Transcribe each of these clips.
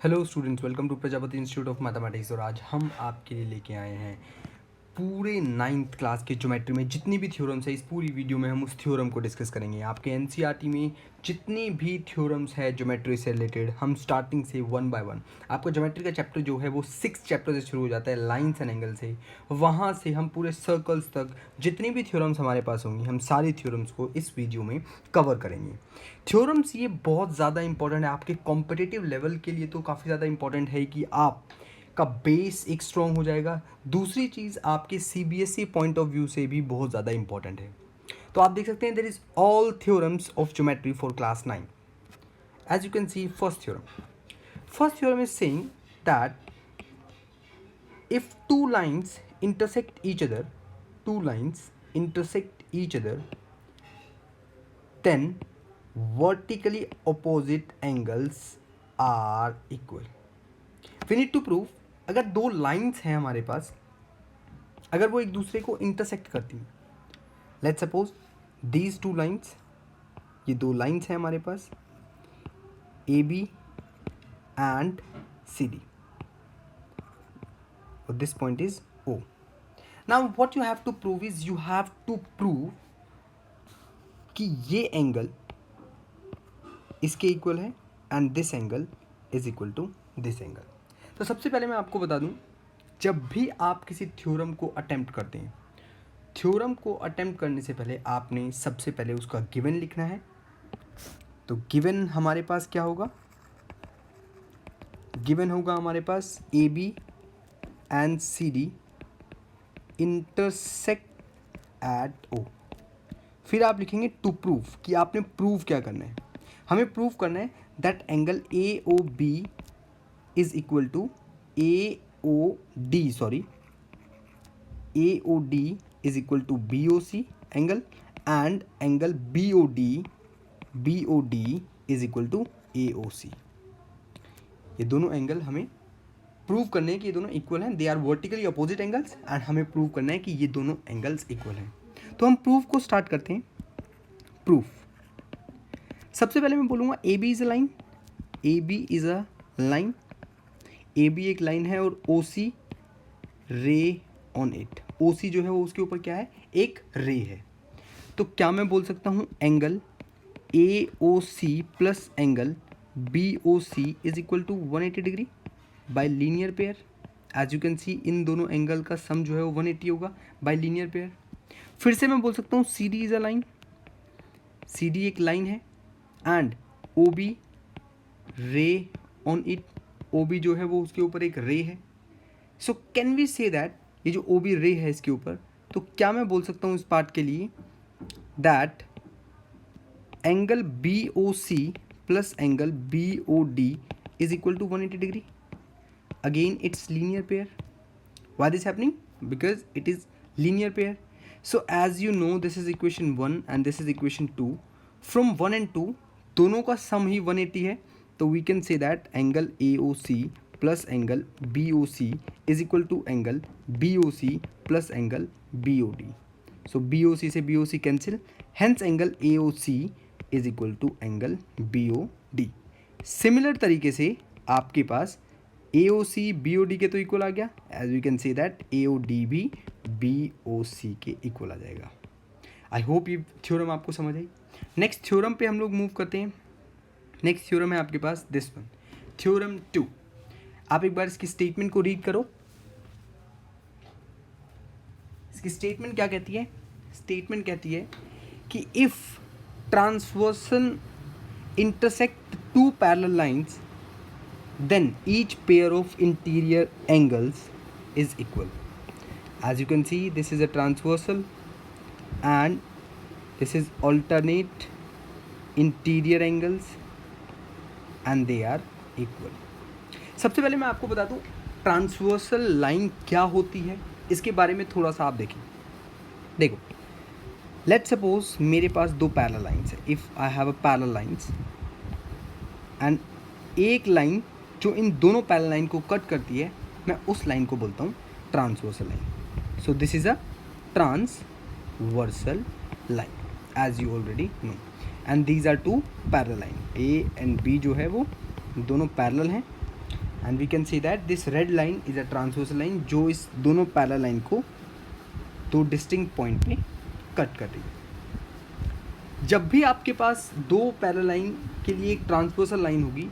Hello students, welcome to Prajapati institute of mathematics. और आज हम आपके लिए लेके आए हैं पूरे 9th क्लास के ज्योमेट्री में जितनी भी थ्योरम्स है। इस पूरी वीडियो में हम उस थ्योरम को डिस्कस करेंगे। आपके एनसीईआरटी में जितनी भी थ्योरम्स है ज्योमेट्री से रिलेटेड, हम स्टार्टिंग से वन बाय वन। आपका ज्योमेट्री का चैप्टर जो है वो 6 चैप्टर से शुरू हो जाता है, लाइन्स एंड एंगल से। वहाँ से हम पूरे सर्कल्स तक जितनी भी थ्योरम्स हमारे पास होंगी, हम सारी थ्योरम्स को इस वीडियो में कवर करेंगे। थ्योरम्स ये बहुत ज़्यादा इंपॉर्टेंट है आपके कॉम्पिटिटिव लेवल के लिए, तो काफ़ी ज़्यादा इंपॉर्टेंट है कि आप का बेस एक स्ट्रॉन्ग हो जाएगा। दूसरी चीज़ आपके सीबीएसई पॉइंट ऑफ व्यू से भी बहुत ज़्यादा इंपॉर्टेंट है। तो आप देख सकते हैं there is all theorems of geometry for class 9। As you can see, first theorem is saying that if two lines intersect each other, then vertically opposite angles are equal. We need to prove, अगर दो lines हैं हमारे पास, अगर वो एक दूसरे को intersect करती हैं, let's suppose these two lines, ये दो लाइन्स हैं हमारे पास A B and C D, और this point is O. Now what you have to prove is, you have to prove कि ये एंगल इसके इक्वल है and this angle is equal to this angle. तो सबसे पहले मैं आपको बता दूं, जब भी आप किसी थ्योरम को अटेम्प्ट करते हैं, थ्योरम को अटेम्प्ट करने से पहले आपने सबसे पहले उसका गिवन लिखना है. तो गिवन हमारे पास क्या होगा? गिवन होगा हमारे पास A B and C D intersect at O. फिर आप लिखेंगे टू प्रूव, कि आपने प्रूव क्या करना है. हमें प्रूव करना है that angle A O B is equal to A O D is equal to B O C angle, and angle B O D is equal to A O C. ये दोनों angle हमें prove करने हैं कि ये दोनों equal हैं. They are vertically opposite angles and हमें प्रूव करना है कि ये दोनों एंगल्स इक्वल हैं. तो हम प्रूफ को स्टार्ट करते हैं. प्रूफ सबसे पहले मैं बोलूँगा A B is a line. A B is a line, A B एक लाइन है और ओ सी रे ऑन इट. ओ सी जो है वो उसके ऊपर क्या है? एक रे है. तो क्या मैं बोल सकता हूँ angle A O C plus angle B O C is equal to 180 degree by linear pair. As you can see, इन दोनों एंगल का सम जो है वो 180 होगा बाय लीनियर पेयर. फिर से मैं बोल सकता हूँ C D is a line. C D एक लाइन है and O B ray on it. O B जो है वो उसके ऊपर एक रे है. So can we say that, ये जो ओ बी रे है इसके ऊपर, तो क्या मैं बोल सकता हूँ इस पार्ट के लिए that angle B O C plus angle B O D is equal to 180 degree. Again it's linear pair. Why this happening? Because it is linear pair. So as you know, this is equation 1 and this is equation 2. From 1 and 2 दोनों का सम ही 180 है. तो we can say that angle AOC plus angle BOC is equal to angle BOC plus angle BOD. So BOC से BOC cancel, hence angle AOC is equal to angle BOD. Similar तरीके से आपके पास ए O C B O D के तो equal आ गया. As we can say that A O D भी B O C के इक्वल आ जाएगा. आई होप ये थ्योरम आपको समझ आई. नेक्स्ट थ्योरम पे हम लोग मूव करते हैं. नेक्स्ट थ्योरम है आपके पास दिस वन, थ्योरम 2. आप एक बार इसकी स्टेटमेंट को रीड करो. इसकी स्टेटमेंट क्या कहती है? स्टेटमेंट कहती है कि if transversal intersect two parallel lines, then each pair of interior angles is equal. As you can see, this is a transversal and this is alternate interior angles and they are equal. सबसे पहले मैं आपको बता दूं transversal line क्या होती है, इसके बारे में थोड़ा सा आप देखें. देखो, लेट्स सपोज मेरे पास दो पैरेलल लाइन्स है. If I have a parallel lines and एक लाइन जो इन दोनों पैरेलल लाइन को कट करती है, मैं उस लाइन को बोलता हूँ transversal line. So this is a transversal line as you already know. And these are two parallel line. A and B जो है वो दोनों पैरेलल हैं and we can see that this red line is a transversal line जो इस दोनों parallel line को दो डिस्टिंक्ट पॉइंट पे कट कर रही है। जब भी आपके पास दो पैरेलल लाइन के लिए एक ट्रांसवर्सल लाइन होगी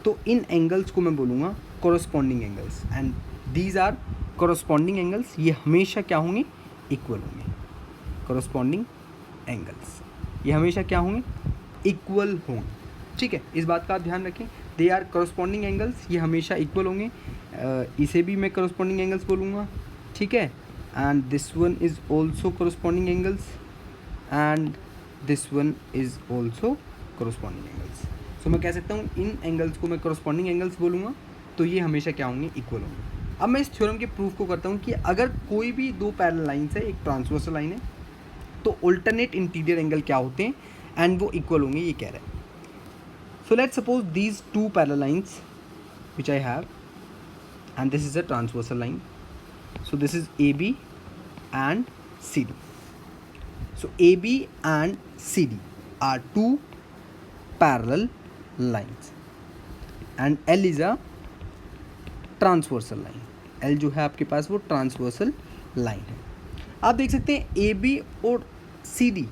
तो इन एंगल्स को मैं बोलूँगा corresponding angles, and these are corresponding angles. ये हमेशा क्या होंगे? इक्वल होंगे। कॉरस्पॉन्डिंग एंगल्स ये हमेशा क्या होंगे? इक्वल होंगे। ठीक है, इस बात का आप ध्यान रखें। दे आर कॉरस्पॉन्डिंग एंगल्स, ये हमेशा इक्वल होंगे। इसे भी मैं कॉरस्पॉन्डिंग एंगल्स बोलूँगा। ठीक है, and this one is also corresponding angles and this one is also corresponding angles. So मैं कह सकता हूँ इन एंगल्स को मैं कॉरस्पॉन्डिंग एंगल्स बोलूँगा, तो ये हमेशा क्या होंगे? इक्वल होंगे। अब मैं इस थ्योरम के प्रूफ को करता हूँ कि अगर कोई भी दो पैरेलल लाइन्स है, एक ट्रांसवर्सल लाइन है, तो अल्टरनेट इंटीरियर एंगल क्या होते हैं एंड वो इक्वल होंगे, ये कह रहा है। So let's suppose these to parallel lines which I have and this is a transversal line. So this is AB and CD. So AB and CD are two parallel lines and L is a transversal line. L जो है आपके पास वो transversal line है. आप देख सकते हैं AB और CD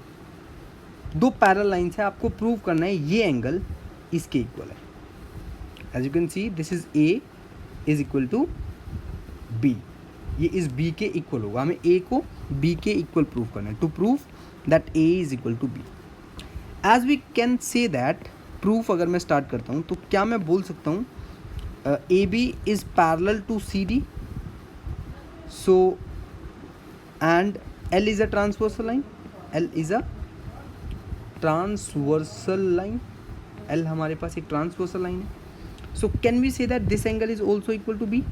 दो पैरेलल लाइन्स है. आपको प्रूव करना है ये एंगल इसके इक्वल है. As you can see this is A is equal to B. ये इस B के इक्वल होगा. हमें A को B के इक्वल प्रूव करना है. To prove that A is equal to B. As we can say that proof अगर मैं स्टार्ट करता हूँ तो क्या मैं बोल सकता हूँ AB is parallel to CD. So and L is a transversal line. L is a transversal line. L हमारे पास एक ट्रांसवर्सल लाइन है. So can we say that this angle is also equal to B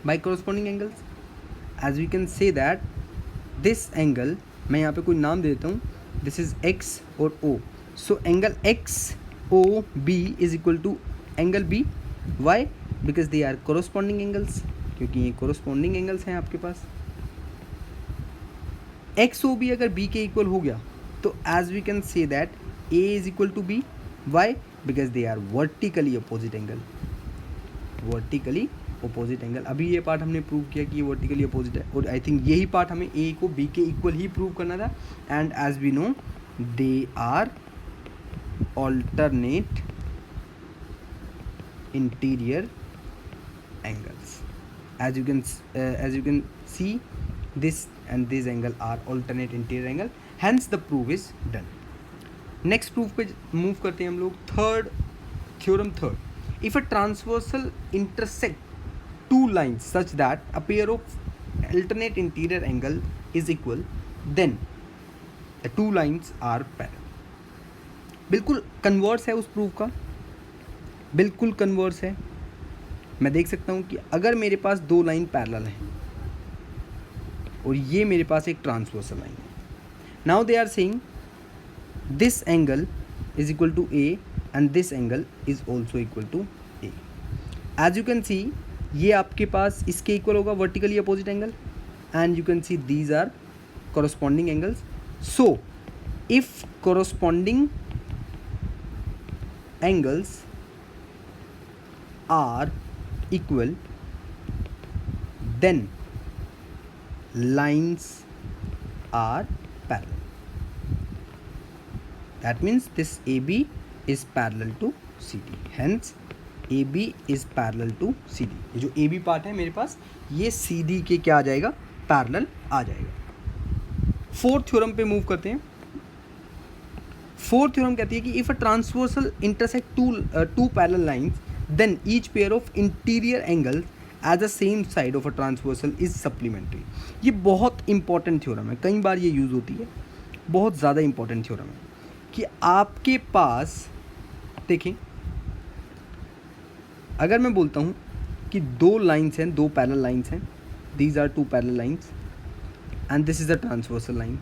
by corresponding angles. As we can say that this angle, मैं यहाँ पे कोई नाम दे देता हूँ, this is X और O. So angle XOB is equal to angle B. Why? Because they are corresponding angles. क्योंकि ये corresponding angles हैं आपके पास. XOB अगर B के इक्वल हो गया तो as we can say that A is equal to B. Why? Because they are vertically opposite angle. Vertically opposite angle. अभी ये पार्ट हमने प्रूव किया कि ये वर्टिकली अपोजिट है और आई थिंक यही पार्ट हमें ए को बी के इक्वल ही प्रूव करना था. And as we know they are alternate interior angles. As you can see this and this angle are alternate interior angle. Hence the proof is done. Next proof पे move करते हैं हम लोग. Theorem third. If a transversal intersect two lines such that a pair of alternate interior angle is equal, then the two lines are parallel. बिल्कुल converse है उस proof का. बिल्कुल कन्वर्स है. मैं देख सकता हूँ कि अगर मेरे पास दो लाइन पैरेलल हैं और ये मेरे पास एक ट्रांसवर्सल लाइन है. Now they are saying this angle is equal to A and this angle is also equal to A. As you can see ये आपके पास इसके इक्वल होगा vertically opposite angle and you can see these are corresponding angles. So if corresponding angles are equal then lines are parallel. That means this AB is parallel to CD. Hence AB is parallel to CD. ये जो AB part है मेरे पास ये CD के क्या आ जाएगा? Parallel आ जाएगा. Fourth theorem पे मूव करते हैं. फोर्थ थ्योरम कहती है कि if a transversal intersect two parallel lines then each pair of interior angle as a same side of a transversal is supplementary. ये बहुत इंपॉर्टेंट थ्योरम है. कई बार ये यूज़ होती है. बहुत ज़्यादा इंपॉर्टेंट थ्योरम है कि आपके पास देखें अगर मैं बोलता हूँ कि दो लाइंस हैं, दो पैरेलल लाइंस हैं, these are two parallel lines and this is a transversal line.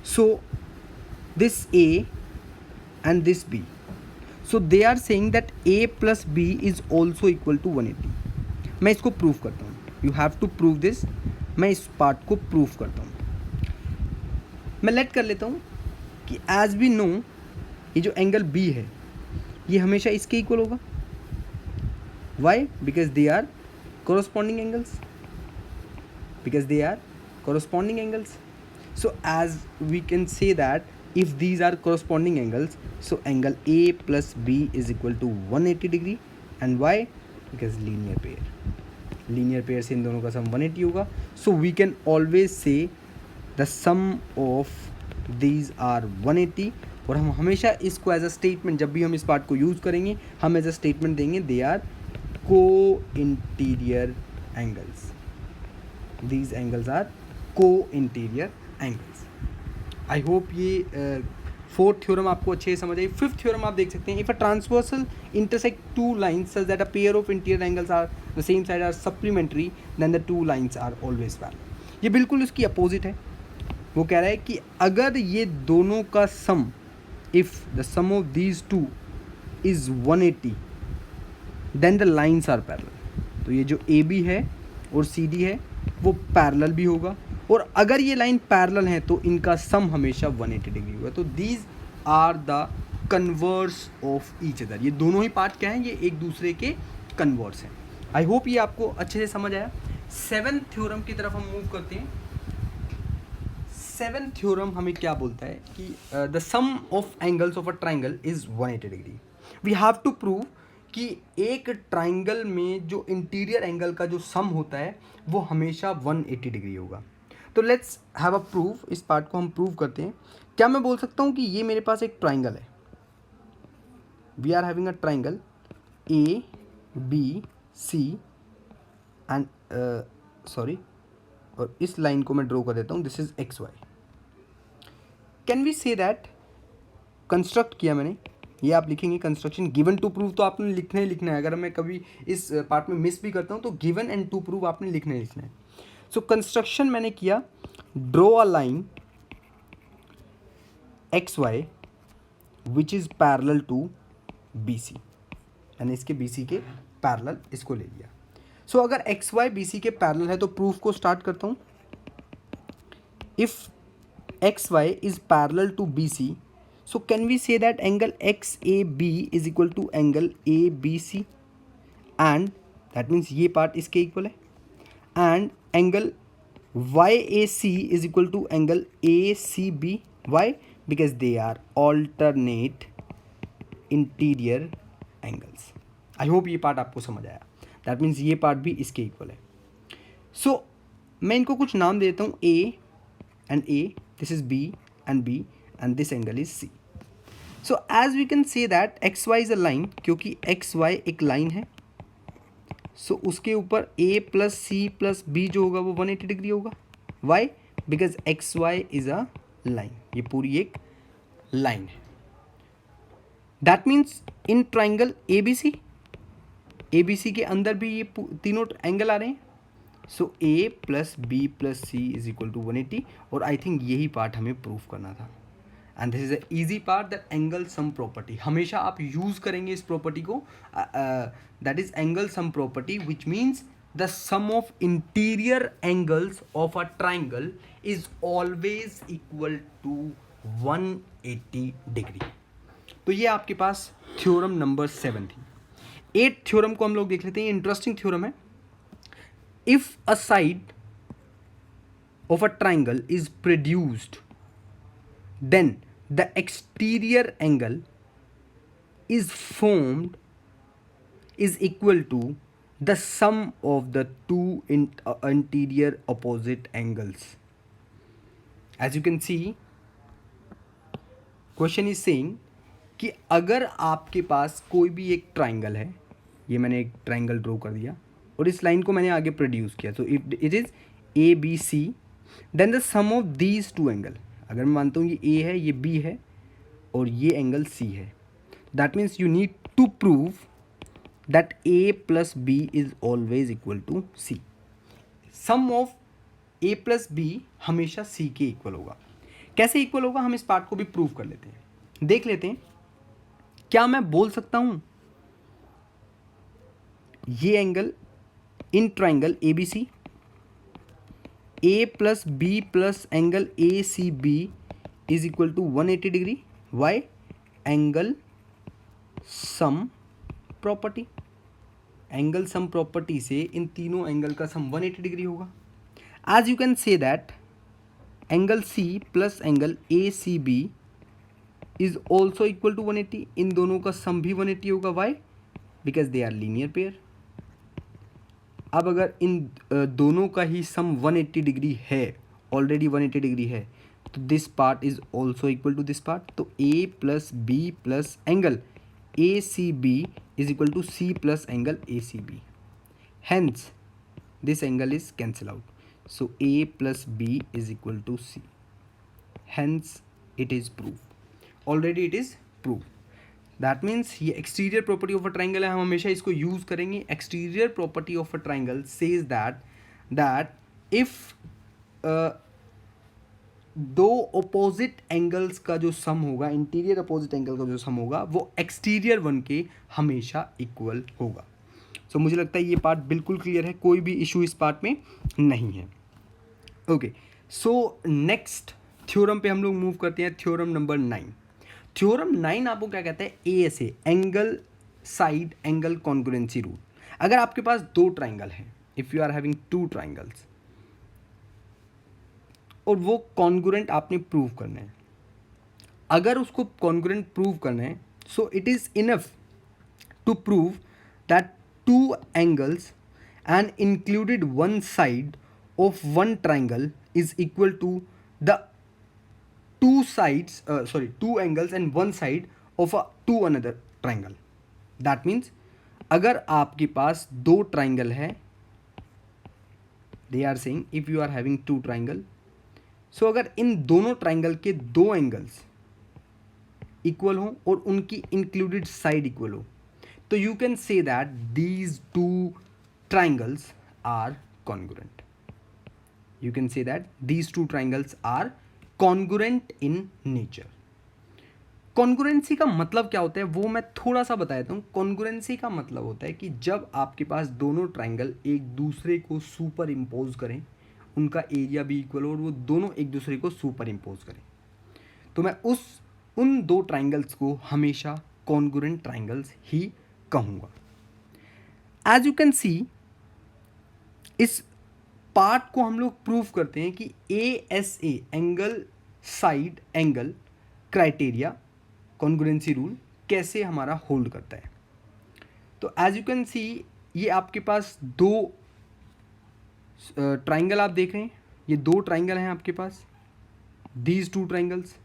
So this A and this B. So they are saying that A plus B is also equal to 180. मैं इसको prove करता हूँ. You have to prove this. मैं इस part को prove करता हूँ. मैं लेट कर लेता हूँ कि एज वी नो ये जो एंगल B है ये हमेशा इसके इक्वल होगा. Why? Because they are corresponding angles. Because they are corresponding angles. So as we can say that if these are corresponding angles, so angle A plus B is equal to 180 degree. And why? Because linear pair. Linear pair से इन दोनों का sum 180 होगा. So we can always say the sum of these are 180. और हम हमेशा इसको as a statement, जब भी हम इस पार्ट को यूज़ करेंगे, हम एज अ स्टेटमेंट देंगे they are co interior angles. These angles are co interior angles. I hope ये फोर्थ थ्योरम आपको अच्छे से समझ आई. फिफ्थ थ्योरम आप देख सकते हैं, if a transversal intersect two lines such that a pair of interior angles are the same side are supplementary then the two lines are always parallel. ये बिल्कुल उसकी अपोजिट है. वो कह रहा है कि अगर ये दोनों का sum, if the sum of these two is 180 then the lines are parallel. तो ये जो ए बी है और सी डी है वो पैरेलल भी होगा. और अगर ये लाइन पैरेलल है तो इनका सम हमेशा 180 डिग्री होगा. तो these are the converse of each other. ये दोनों ही पार्ट क्या हैं, ये एक दूसरे के कन्वर्स हैं. आई होप ये आपको अच्छे से समझ आया. सेवेंथ थ्योरम की तरफ हम मूव करते हैं. सेवेंथ थ्योरम हमें क्या बोलता है कि the sum of angles of a triangle is 180 degree. We have to prove कि एक ट्राइंगल में जो इंटीरियर एंगल का जो सम होता है वो हमेशा 180 डिग्री होगा. तो लेट्स हैव अ प्रूफ. इस पार्ट को हम प्रूव करते हैं. क्या मैं बोल सकता हूँ कि ये मेरे पास एक ट्राइंगल है. We are having a triangle A B C and sorry, और इस लाइन को मैं ड्रॉ कर देता हूँ. This is X Y. Can we say that, construct किया मैंने, ये आप लिखेंगे कंस्ट्रक्शन. गिवन टू प्रूव तो आपने लिखना ही लिखना है. अगर मैं कभी इस पार्ट में मिस भी करता हूँ तो गिवन एंड टू प्रूव आपने लिखना ही लिखना है. सो कंस्ट्रक्शन मैंने किया, draw a line X Y which is parallel to B C. मैंने इसके बी सी के पैरेलल इसको ले लिया. सो अगर एक्स वाई बी सी के पैरेलल है तो प्रूफ को स्टार्ट करता हूँ. If X Y is parallel to B C, so can we say that angle XAB is equal to angle ABC, and that means ये part इसके equal है. and angle YAC is equal to angle ACB. why? because they are alternate interior angles. I hope ये part आपको समझ आया. that means ये part भी इसके equal है. so मैं इनको कुछ नाम देता हूँ. A and A, this is B and B, and this angle is C. So as we can say that XY is a line, क्योंकि XY एक लाइन है. so उसके ऊपर A plus C plus B जो होगा वो 180 degree होगा. Why? because XY is a line. ये पूरी एक लाइन है. That means in triangle ABC के अंदर भी ये तीनों एंगल आ रहे हैं. So A plus B plus C is equal to 180. और आई थिंक यही पार्ट हमें प्रूफ करना था. And this is a easy part, that angle sum property. हमेशा आप यूज़ करेंगे इस प्रॉपर्टी को. That is angle sum property which means the sum of interior angles of a triangle is always equal to 180 degree. तो ये आपके पास theorem number 7 थी. 8th theorem को हम लोग देख लेते हैं. इंटरेस्टिंग थ्योरम है. If a side of a triangle is produced, then the exterior angle is formed is equal to the sum of the two interior opposite angles. As you can see, question is saying कि अगर आपके पास कोई भी एक triangle है, ये मैंने एक ट्राइंगल ड्रॉ कर दिया और इस लाइन को मैंने आगे प्रोड्यूस किया. So if it is A B C, then the sum of these two angle. अगर मैं मानता हूँ ये ए है, ये बी है और ये एंगल सी है, that means you need to prove that A plus B is always equal to C. Sum of A plus B हमेशा सी के इक्वल होगा. कैसे इक्वल होगा, हम इस पार्ट को भी प्रूव कर लेते हैं. देख लेते हैं. क्या मैं बोल सकता हूँ ये angle in triangle A B C, A plus B plus angle A C B is equal to 180 degree. Why? Angle sum property. Angle sum property से इन तीनों एंगल का सम 180 डिग्री होगा. As you can say that angle C plus angle A C B is also equal to 180. इन दोनों का sum भी 180 होगा. Why? Because they are linear pair. अब अगर इन दोनों का ही सम 180 डिग्री है, ऑलरेडी 180 डिग्री है, तो this part is also equal to this part. तो A plus B plus angle A C B is equal to C plus angle A C B. Hence this angle is cancel out. So a plus b is equal to c. Hence it is proved. Already it is proved. That means ये exterior property of a triangle है, हम हमेशा इसको use करेंगे. Exterior property of a triangle says that if दो opposite angles का जो sum होगा, interior opposite angle का जो sum होगा, वो exterior वन के हमेशा equal होगा. सो मुझे लगता है ये पार्ट बिल्कुल क्लियर है, कोई भी इशू इस पार्ट में नहीं है. ओके, सो नेक्स्ट थ्योरम पे हम लोग मूव करते हैं. Theorem number 9. थ्योरम 9 आपको क्या कहता है? ASA, angle side angle congruency rule. अगर आपके पास दो ट्राइंगल हैं, if you are having two triangles, और वो कॉन्ग्रुएंट आपने प्रूव करना है. अगर उसको कॉन्ग्रुएंट प्रूव करना है, so it is enough to prove that two angles and included one side of one triangle is equal to the two angles and one side of two another triangle. That means अगर आपके पास दो triangle है, they are saying if you are having two triangle, so अगर इन दोनों triangle के दो एंगल्स इक्वल हो और उनकी इंक्लूडेड साइड इक्वल हो, तो you can say that these two triangles are congruent. You can say that these two triangles are congruent in nature. Congruency का मतलब क्या होता है वो मैं थोड़ा सा बता देता हूँ. कॉन्ग्रुएंसी का मतलब होता है कि जब आपके पास दोनों ट्राइंगल एक दूसरे को सुपर इम्पोज करें, उनका एरिया भी इक्वल हो और वो दोनों एक दूसरे को सुपर इम्पोज करें, तो मैं उन दो ट्राइंगल्स को हमेशा कॉन्ग्रुएंट ट्राइंगल्स ही कहूँगा. एज यू कैन सी, इस पार्ट को हम लोग प्रूव करते हैं कि ASA, angle side angle criteria congruency rule कैसे हमारा होल्ड करता है. तो एज यू कैन सी, ये आपके पास दो ट्राइंगल आप देख रहे हैं, ये दो ट्राइंगल हैं आपके पास, दीज टू ट्राइंगल्स.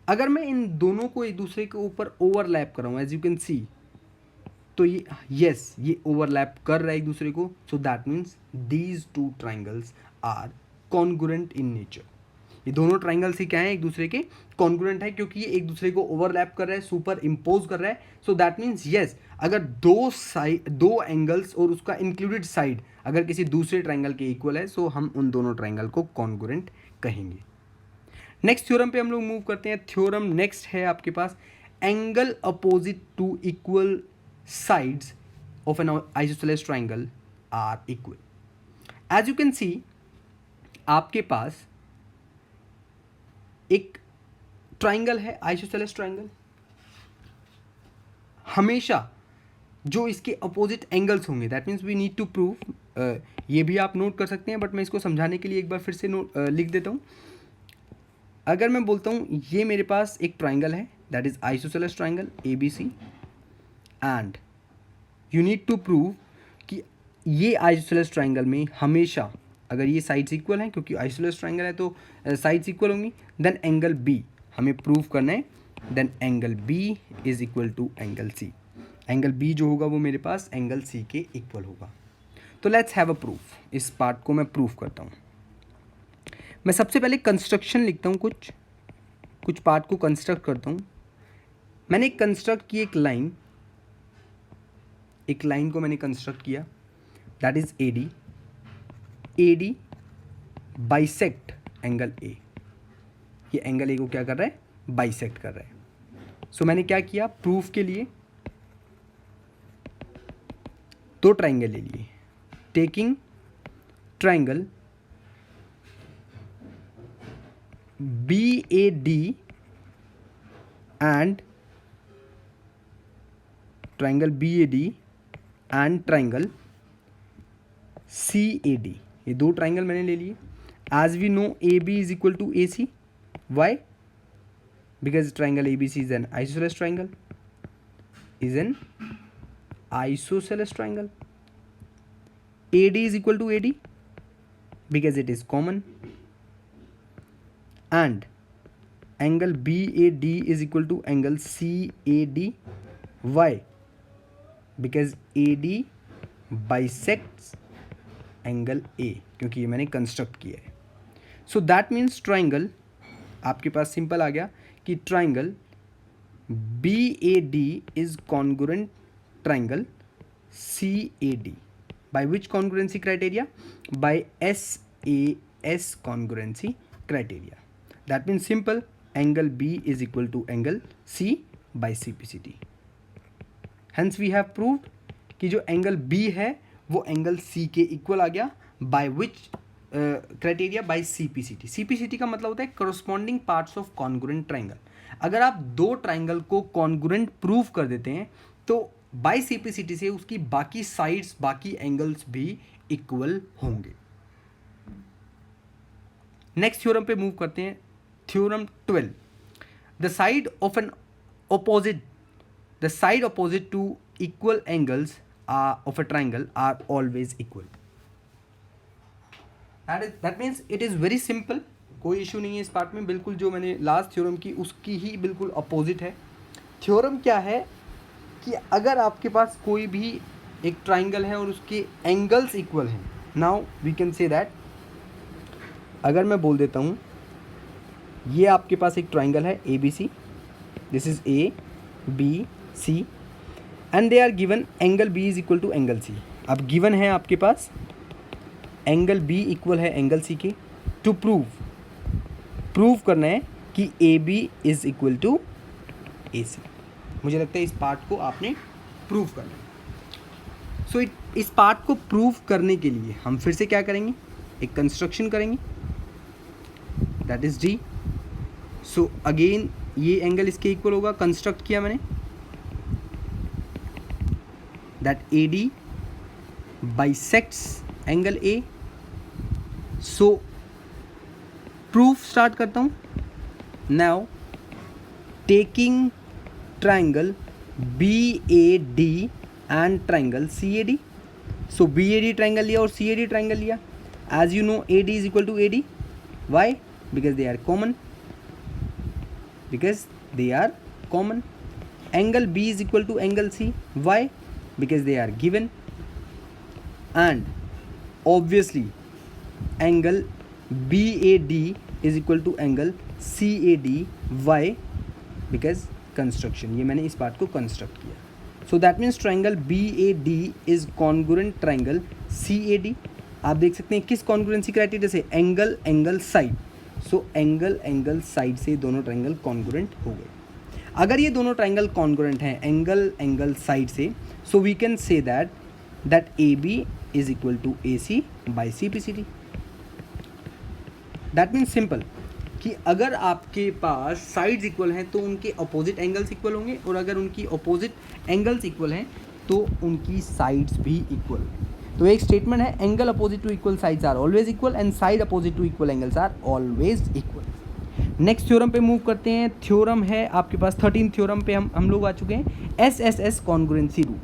अगर मैं इन दोनों को एक दूसरे के ऊपर ओवरलैप कर रहा हूँ, एज यू कैन सी, तो ये यस, ये ओवरलैप कर रहा है एक दूसरे को. So that means these two triangles are congruent in nature. ये दोनों ट्राइंगल्स ही क्या है? एक दूसरे के कॉन्ग्रुएंट है, क्योंकि ये एक दूसरे को ओवरलैप कर रहा है, सुपर इम्पोज कर रहा है. सो दैट मीन्स यस, अगर दो एंगल्स और उसका इंक्लूडेड साइड अगर किसी दूसरे ट्राइंगल के इक्वल है, सो हम उन दोनों ट्राइंगल को कॉन्ग्रुएंट कहेंगे. नेक्स्ट थ्योरम पे हम लोग मूव करते हैं. थ्योरम नेक्स्ट है आपके पास, angle opposite to equal sides of an isosceles triangle are equal. As you can see, आपके पास एक ट्राइंगल है, आइसोसेलेस ट्राइंगल. हमेशा जो इसके अपोजिट एंगल्स होंगे, that means we need to prove, ये भी आप नोट कर सकते हैं, बट मैं इसको समझाने के लिए एक बार फिर से लिख देता हूँ. अगर मैं बोलता हूँ ये मेरे पास एक ट्राइंगल है, that is isosceles triangle ABC, and you need to prove कि ये आइसोसेलेस ट्राइंगल में हमेशा अगर ये साइड्स इक्वल हैं, क्योंकि आइसोसेलेस ट्राइंगल है तो साइड्स इक्वल होंगी, देन एंगल B हमें प्रूव करना है. Then angle B is equal to angle C. Angle B जो होगा वो मेरे पास एंगल C के इक्वल होगा. तो लेट्स हैव अ प्रूफ. इस पार्ट को मैं प्रूव करता हूँ. मैं सबसे पहले कंस्ट्रक्शन लिखता हूँ, कुछ पार्ट को कंस्ट्रक्ट करता हूँ. मैंने कंस्ट्रक्ट की एक लाइन को मैंने कंस्ट्रक्ट किया, that is AD bisect angle A. ये एंगल A को क्या कर रहा है? बाइसेक्ट कर रहा है. सो मैंने क्या किया, प्रूफ के लिए दो ट्राइंगल ले लिए, taking triangle BAD and triangle BAD and triangle CAD, ये दो ट्राइंगल मैंने ले लिए. As we know AB is equal to AC. Why? Because triangle ABC is an isosceles triangle. AD is equal to AD because it is common, and angle BAD is equal to angle CAD. Why? Because AD bisects angle A, क्योंकि ये मैंने construct किया है. So that means triangle आपके पास simple आ गया कि triangle BAD is congruent triangle CAD. By which congruency criteria? By SAS congruency criteria. That means simple, angle B is equal to angle C by CPCT. Hence we have proved कि जो angle B है वो angle C के equal आ गया. By which criteria? By CPCT. CPCT का मतलब होता है corresponding parts of congruent triangle. अगर आप दो ट्राइंगल को कॉन्ग्रुएंट प्रूव कर देते हैं तो बाई CPCT से उसकी बाकी साइड्स, बाकी एंगल्स भी इक्वल होंगे. नेक्स्ट थ्योरम पे मूव करते हैं. Theorem 12. The side opposite to equal angles of a triangle are always equal. That means it is very simple, कोई इशू नहीं है इस पार्ट में. बिल्कुल जो मैंने लास्ट थ्योरम की उसकी ही बिल्कुल अपोजिट है. थ्योरम क्या है कि अगर आपके पास कोई भी एक ट्राइंगल है और उसके एंगल्स इक्वल हैं. Now we can say that, अगर मैं बोल देता हूँ ये आपके पास एक ट्राइंगल है ABC, this is ABC and they are given angle B is equal to angle C. अब गिवन है आपके पास एंगल B इक्वल है एंगल C के. टू प्रूव करना है कि AB is equal to AC. मुझे लगता है इस पार्ट को आपने प्रूव करना है. सो इस पार्ट को प्रूव करने के लिए हम फिर से क्या करेंगे, एक कंस्ट्रक्शन करेंगे, that is D. So again ये एंगल इसके इक्वल होगा, कंस्ट्रक्ट किया मैंने, that AD bisects angle A. So proof start करता हूँ. Now taking triangle BAD and triangle CAD. So BAD triangle लिया और CAD triangle लिया. As you know AD is equal to AD. Why? Because they are common. Angle B is equal to angle C. Why? Because they are given. And obviously angle BAD is equal to angle CAD. Why? Because construction, ये मैंने इस part को construct किया. So that means triangle BAD is congruent triangle CAD. आप देख सकते हैं किस कॉन्ग्रुएंसी क्राइटेरिया से, angle side. So angle side से दोनों ट्राइंगल कॉन्ग्रुएंट हो गए. अगर ये दोनों ट्राइंगल कॉन्ग्रुएंट हैं एंगल साइड से, so we can say that AB is equal to AC by CPCT. That means simple कि अगर आपके पास साइड्स इक्वल हैं तो उनके अपोजिट एंगल्स इक्वल होंगे, और अगर उनकी अपोजिट एंगल्स इक्वल हैं तो उनकी साइड्स भी इक्वल. तो एक स्टेटमेंट है, angle opposite to equal sides are always equal and side opposite to equal angles are always equal. Next theorem पे मूव करते हैं. थ्योरम है आपके पास 13 थ्योरम पे हम लोग आ चुके हैं. SSS congruency rule.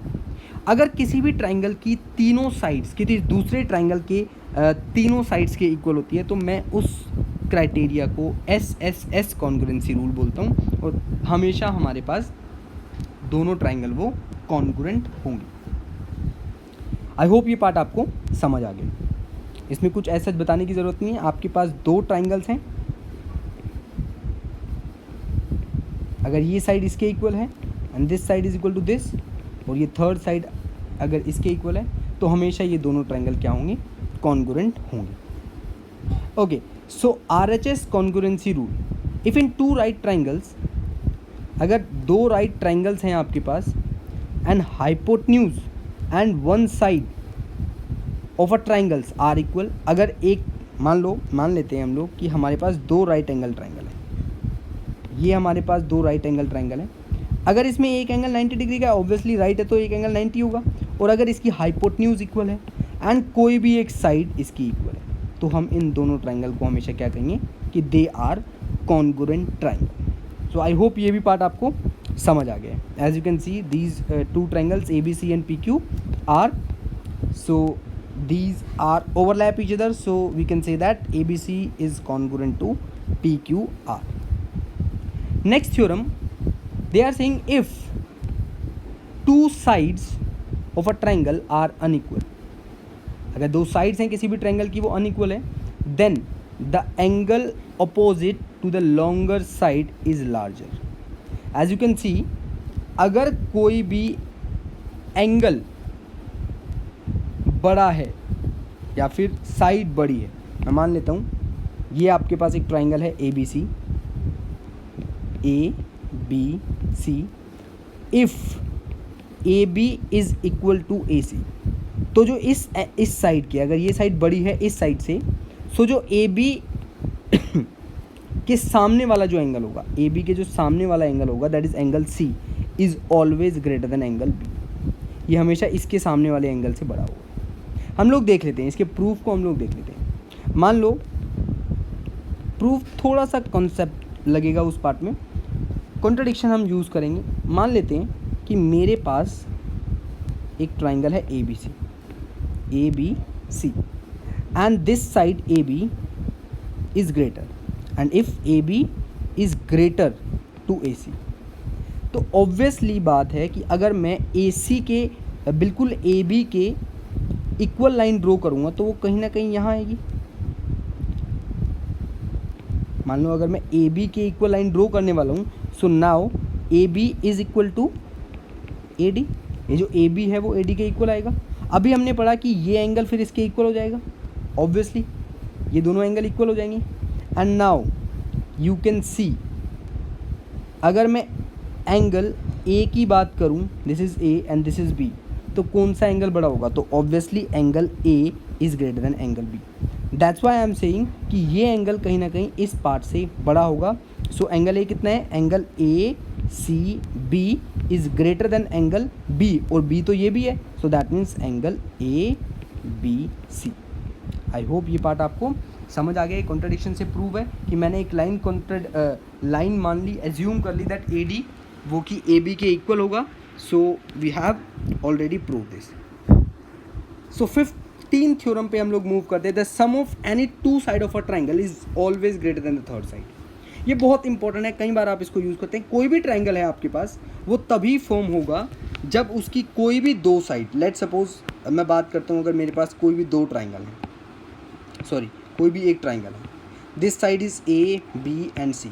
अगर किसी भी ट्राइंगल की तीनों साइड्स किसी दूसरे ट्राइंगल के तीनों साइड्स के इक्वल होती है तो मैं उस क्राइटेरिया को SSS कॉन्ग्रुएंसी रूल बोलता हूँ, और हमेशा हमारे पास दोनों ट्राइंगल वो कॉन्ग्रुएंट होंगे. आई होप ये पार्ट आपको समझ आ गया. इसमें कुछ ऐसा बताने की ज़रूरत नहीं है. आपके पास दो ट्राइंगल्स हैं, अगर ये साइड इसके इक्वल है and this side is equal to this, और ये थर्ड साइड अगर इसके इक्वल है, तो हमेशा ये दोनों ट्राइंगल क्या होंगे, कॉन्ग्रुएंट होंगे. Okay, so RHS congruency rule. If in two right triangles, अगर दो राइट ट्राइंगल्स हैं आपके पास and hypotenuse and one side of a triangles are equal. अगर एक मान लेते हैं हम लोग कि हमारे पास दो राइट एंगल ट्राइंगल है, ये हमारे पास दो राइट एंगल ट्राइंगल है. अगर इसमें एक एंगल 90 डिग्री का ऑब्वियसली राइट है तो एक एंगल 90 होगा, और अगर इसकी हाइपोटेन्यूज इक्वल है एंड कोई भी एक साइड इसकी इक्वल है तो हम इन दोनों ट्राइंगल को हमेशा क्या कहेंगे कि they are congruent triangle. So I hope ये भी पार्ट आपको समझ आ गया। As you can see these two triangles ABC and PQ are, so these are overlap each other, so we can say that ABC is congruent to PQR. Next theorem, they are saying if two sides of a triangle are unequal, अगर दो sides हैं किसी भी triangle की वो unequal है, then the angle opposite to the longer side is larger. As you can see अगर कोई भी एंगल बड़ा है या फिर साइड बड़ी है, मैं मान लेता हूँ ये आपके पास एक ट्रायंगल है ABC, ABC, if AB is equal to AC, तो जो इस साइड की, अगर ये साइड बड़ी है इस साइड से, सो जो AB के सामने वाला जो एंगल होगा, AB के जो सामने वाला एंगल होगा, that is angle C, is always greater then angle B। ये हमेशा इसके सामने वाले एंगल से बड़ा होगा। हम लोग देख लेते हैं इसके प्रूफ को, हम लोग देख लेते हैं। मान लो प्रूफ थोड़ा सा कॉन्सेप्ट लगेगा उस पार्ट में, कॉन्ट्रडिक्शन हम यूज़ करेंगे। मान लेते हैं कि मेरे पास एक ट्राइंगल है ABC and this side AB is greater, and if AB is greater to AC, तो ऑब्वियसली बात है कि अगर मैं AC के बिल्कुल AB के इक्वल लाइन ड्रॉ करूँगा तो वो कहीं ना कहीं यहाँ आएगी। मान लो अगर मैं AB के इक्वल लाइन ड्रॉ करने वाला हूँ, so now AB is equal to AD, ये जो AB है वो AD के इक्वल आएगा। अभी हमने पढ़ा कि ये एंगल फिर इसके इक्वल हो जाएगा, ऑब्वियसली ये दोनों एंगल इक्वल हो जाएंगे। And now you can see अगर मैं एंगल A की बात करूँ, this is A and this is B, तो कौन सा एंगल बड़ा होगा? तो obviously angle A is greater than angle B। That's why I am saying कि ये एंगल कहीं ना कहीं इस पार्ट से बड़ा होगा। सो एंगल A कितना है? Angle ACB is greater than angle B, और B तो ये भी है, so that means angle ABC। I hope ये पार्ट आपको समझ आ गया। कॉन्ट्रडिक्शन से प्रूव है कि मैंने एक लाइन मान ली, एज्यूम कर ली दैट AD वो कि AB के इक्वल होगा। So we have already prove this. So 15 theorem पे हम लोग मूव करते हैं। The sum of any two side of a triangle is always greater than the third side. ये बहुत इंपॉर्टेंट है, कई बार आप इसको यूज़ करते हैं। कोई भी ट्राइंगल है आपके पास, वो तभी फॉर्म होगा जब उसकी कोई भी दो साइड, लेट सपोज मैं बात करता हूँ अगर मेरे पास कोई भी दो ट्राइंगल है, सॉरी कोई भी एक ट्राइंगल है, this side is A, B and C,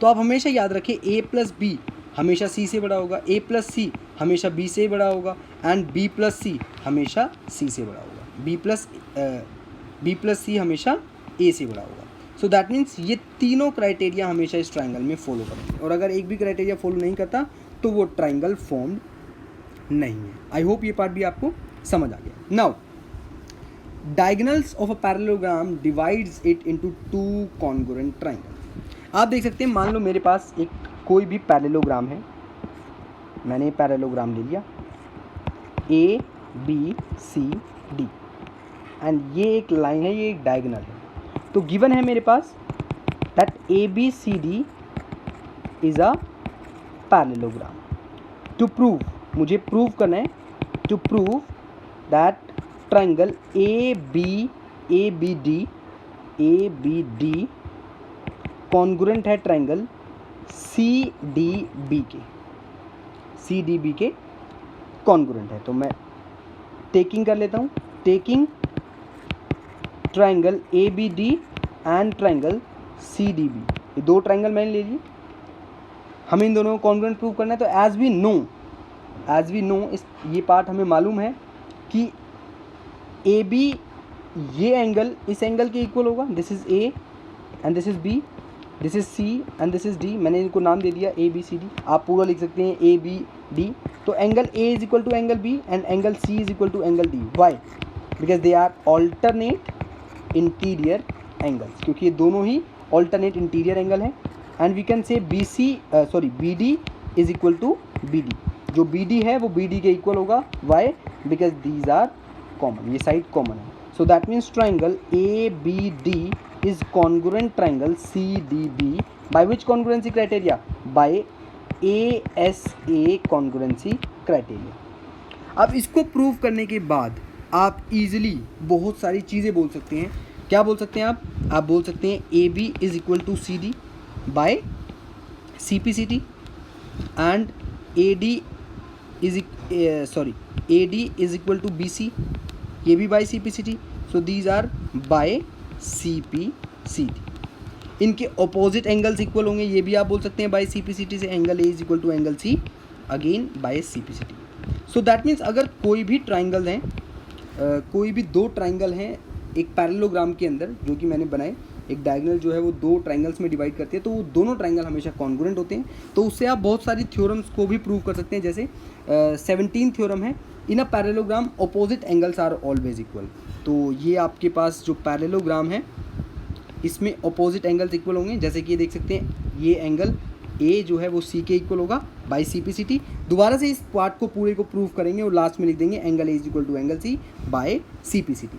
तो आप हमेशा याद रखें A प्लस B हमेशा C से बड़ा होगा, A प्लस C हमेशा B से बड़ा होगा, एंड B प्लस C हमेशा C से बड़ा होगा, B प्लस C हमेशा A से बड़ा होगा। सो दैट मीन्स ये तीनों क्राइटेरिया हमेशा इस ट्राइंगल में फॉलो करेंगे, और अगर एक भी क्राइटेरिया फॉलो नहीं करता तो वो ट्राइंगल फॉर्म नहीं है। आई होप ये पार्ट भी आपको समझ आ गया। Now diagonals of a parallelogram divides it into two congruent triangle. आप देख सकते हैं, मान लो मेरे पास एक कोई भी पैरेललोग्राम है, मैंने पैरेललोग्राम ले लिया ABCD, एंड ये एक लाइन है, ये एक डायगोनल है। तो गिवन है मेरे पास that ABCD is a parallelogram. To prove, मुझे प्रूव करना है, to prove that triangle ABD congruent है ट्राइंगल CDB के कॉन्ग्रुएंट है। तो मैं टेकिंग कर लेता हूँ, taking triangle ABD and triangle CDB, ये दो ट्राइंगल मैंने ले लिए, हमें इन दोनों को कॉन्ग्रुएंट प्रूव करना है। तो एज वी नो इस ये पार्ट हमें मालूम है कि AB ये एंगल इस एंगल के इक्वल होगा, this is A and this is B, this is C and this is D। मैंने इनको नाम दे दिया ABCD, आप पूरा लिख सकते हैं ABD। तो angle A is equal to angle B and angle C is equal to angle D। Why? Because they are alternate interior angles, क्योंकि ये दोनों ही ऑल्टरनेट इंटीरियर एंगल हैं। And we can say BD is equal to B D, जो B D है वो B D के equal होगा, why, because these are common, ये साइड कॉमन है. So that means triangle A B D is congruent triangle C D B by which congruency criteria, by ASA congruency criteria. अब इसको prove करने के बाद आप इजीली बहुत सारी चीज़ें बोल सकते हैं. क्या बोल सकते हैं आप बोल सकते हैं AB is equal to CD by CPCT and AD is equal to BC, ये भी by CPCT. So these are by CPCT. इनके ऑपोजिट एंगल्स इक्वल होंगे, ये भी आप बोल सकते हैं बाय CPCT से. Angle A is equal to angle C again by CPCT. So that means अगर कोई भी ट्राइंगल हैं, कोई भी दो ट्राइंगल हैं एक पैरेललोग्राम के अंदर जो कि मैंने बनाए, एक डायगोनल जो है वो दो ट्राइंगल्स में डिवाइड करते हैं, तो वो दोनों ट्राइंगल हमेशा कॉन्ग्रुएंट होते हैं. तो उससे आप बहुत सारी थ्योरम्स को भी प्रूव कर सकते हैं. जैसे 17 थ्योरम है, in a parallelogram opposite angles are always equal. तो ये आपके पास जो पैरेललोग्राम है इसमें अपोजिट एंगल्स इक्वल होंगे. जैसे कि ये देख सकते हैं, ये एंगल ए जो है वो सी के इक्वल होगा बाय CPCT. दोबारा से इस पार्ट को पूरे को प्रूव करेंगे और लास्ट में लिख देंगे angle A is equal to angle C by CPCT.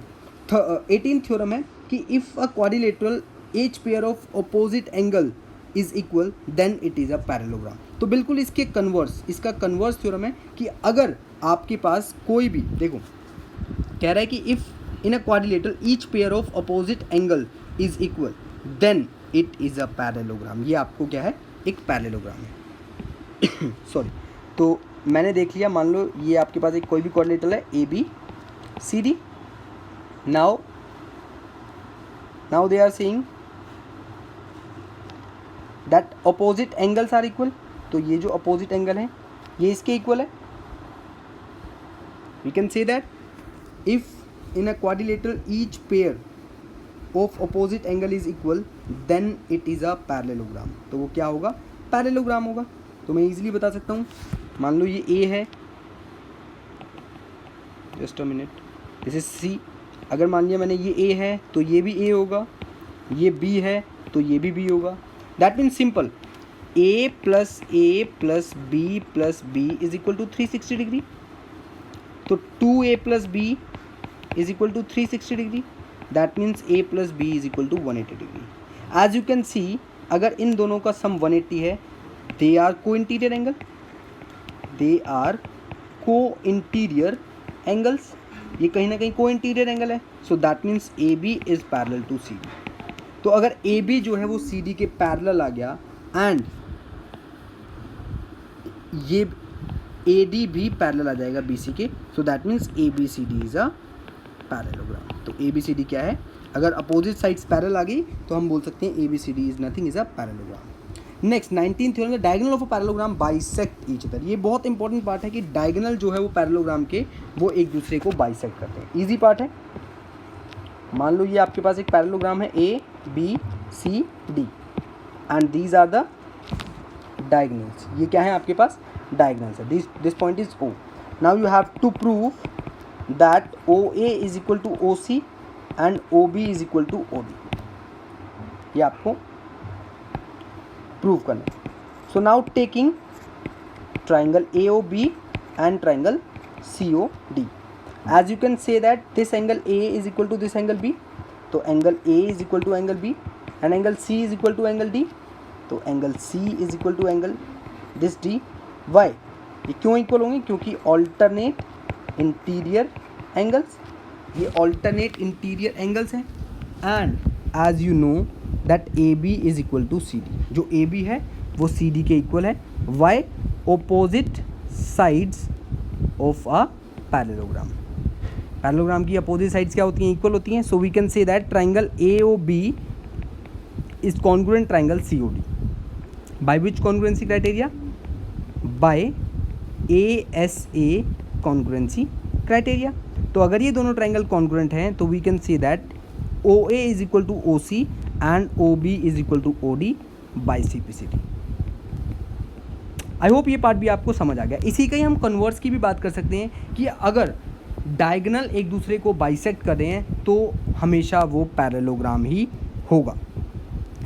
18 theorem है कि if a quadrilateral each pair of opposite angle is equal then it is a parallelogram. तो बिल्कुल इसके कन्वर्स, इसका कन्वर्स थ्योरम है कि अगर आपके पास कोई भी, देखो कह रहा है कि if in a quadrilateral each pair of opposite angle is equal then it is a parallelogram. ये आपको क्या है, एक पैरेललोग्राम है. सॉरी. तो मैंने देख लिया, मान लो ये आपके पास एक कोई भी क्वाड्रिलेटरल है ABCD. now they are saying that opposite angles are equal. तो ये जो opposite angle है ये इसके equal है. we can say that if in a quadrilateral each pair of opposite angle is equal then it is a parallelogram. तो वो क्या होगा, पैरेललोग्राम होगा. तो मैं इजीली बता सकता हूँ. मान लो ये A है, just a minute, this is C. अगर मान लिया मैंने ये A है तो ये भी A होगा, ये B है तो ये भी B होगा. That means simple, A plus B plus B is equal to 360 degree. तो 2A plus B is equal to 360 degree. That means A plus B is equal to 180 degree. As you can see, अगर इन दोनों का sum 180 है, they are co interior angle, they are co interior angles. ये कहीं ना कहीं co interior angle है. So that means AB is parallel to CD. तो अगर AB जो है वो CD के पैरेलल आ गया एंड ये AD भी पैरेलल आ जाएगा BC के, सो that means ABCD is a parallelogram. तो ABCD क्या है, अगर अपोजिट साइड्स पैरेलल आ गई तो हम बोल सकते हैं ABCD is nothing is a parallelogram. Next 19th theorem, the diagonal of a parallelogram bisect each other. ये बहुत इंपॉर्टेंट पार्ट है कि डायगोनल जो है वो पैरेललोग्राम के वो एक दूसरे को बाइसेक्ट करते हैं. इजी पार्ट है. मान लो ये आपके पास एक पैरेललोग्राम है ABCD and these are the diagonals. ये क्या है आपके पास, डायगोनल्स है. This point is O. Now you have to prove that OA is equal to OC and OB is equal to OD. ये आपको प्रूव करना है. So now taking triangle AOB and triangle COD, as you can say that this angle A is equal to this angle B. तो angle A is equal to angle B and angle C is equal to angle D. तो angle C is equal to angle this D. Why? ये क्यों equal होंगे, क्योंकि alternate interior angles, ये alternate interior angles हैं. and as you know that AB is equal to CD. जो AB है वो CD के इक्वल है. Why? opposite sides of a parallelogram. Parallelogram की अपोजिट साइड्स क्या होती हैं, इक्वल होती हैं. So we can say that triangle AOB is congruent triangle COD. By which congruency criteria, by ASA congruency criteria. तो अगर ये दोनों ट्राइंगल कॉन्ग्रुएंट हैं तो we can say that OA is equal to OC and OB is equal to OD by CPCT. I hope ये part भी आपको समझ आ गया. इसी का ही हम कन्वर्स की भी बात कर सकते हैं कि अगर डायगोनल एक दूसरे को बाइसेक्ट कर रहे हैं तो हमेशा वो पैरेललोग्राम ही होगा.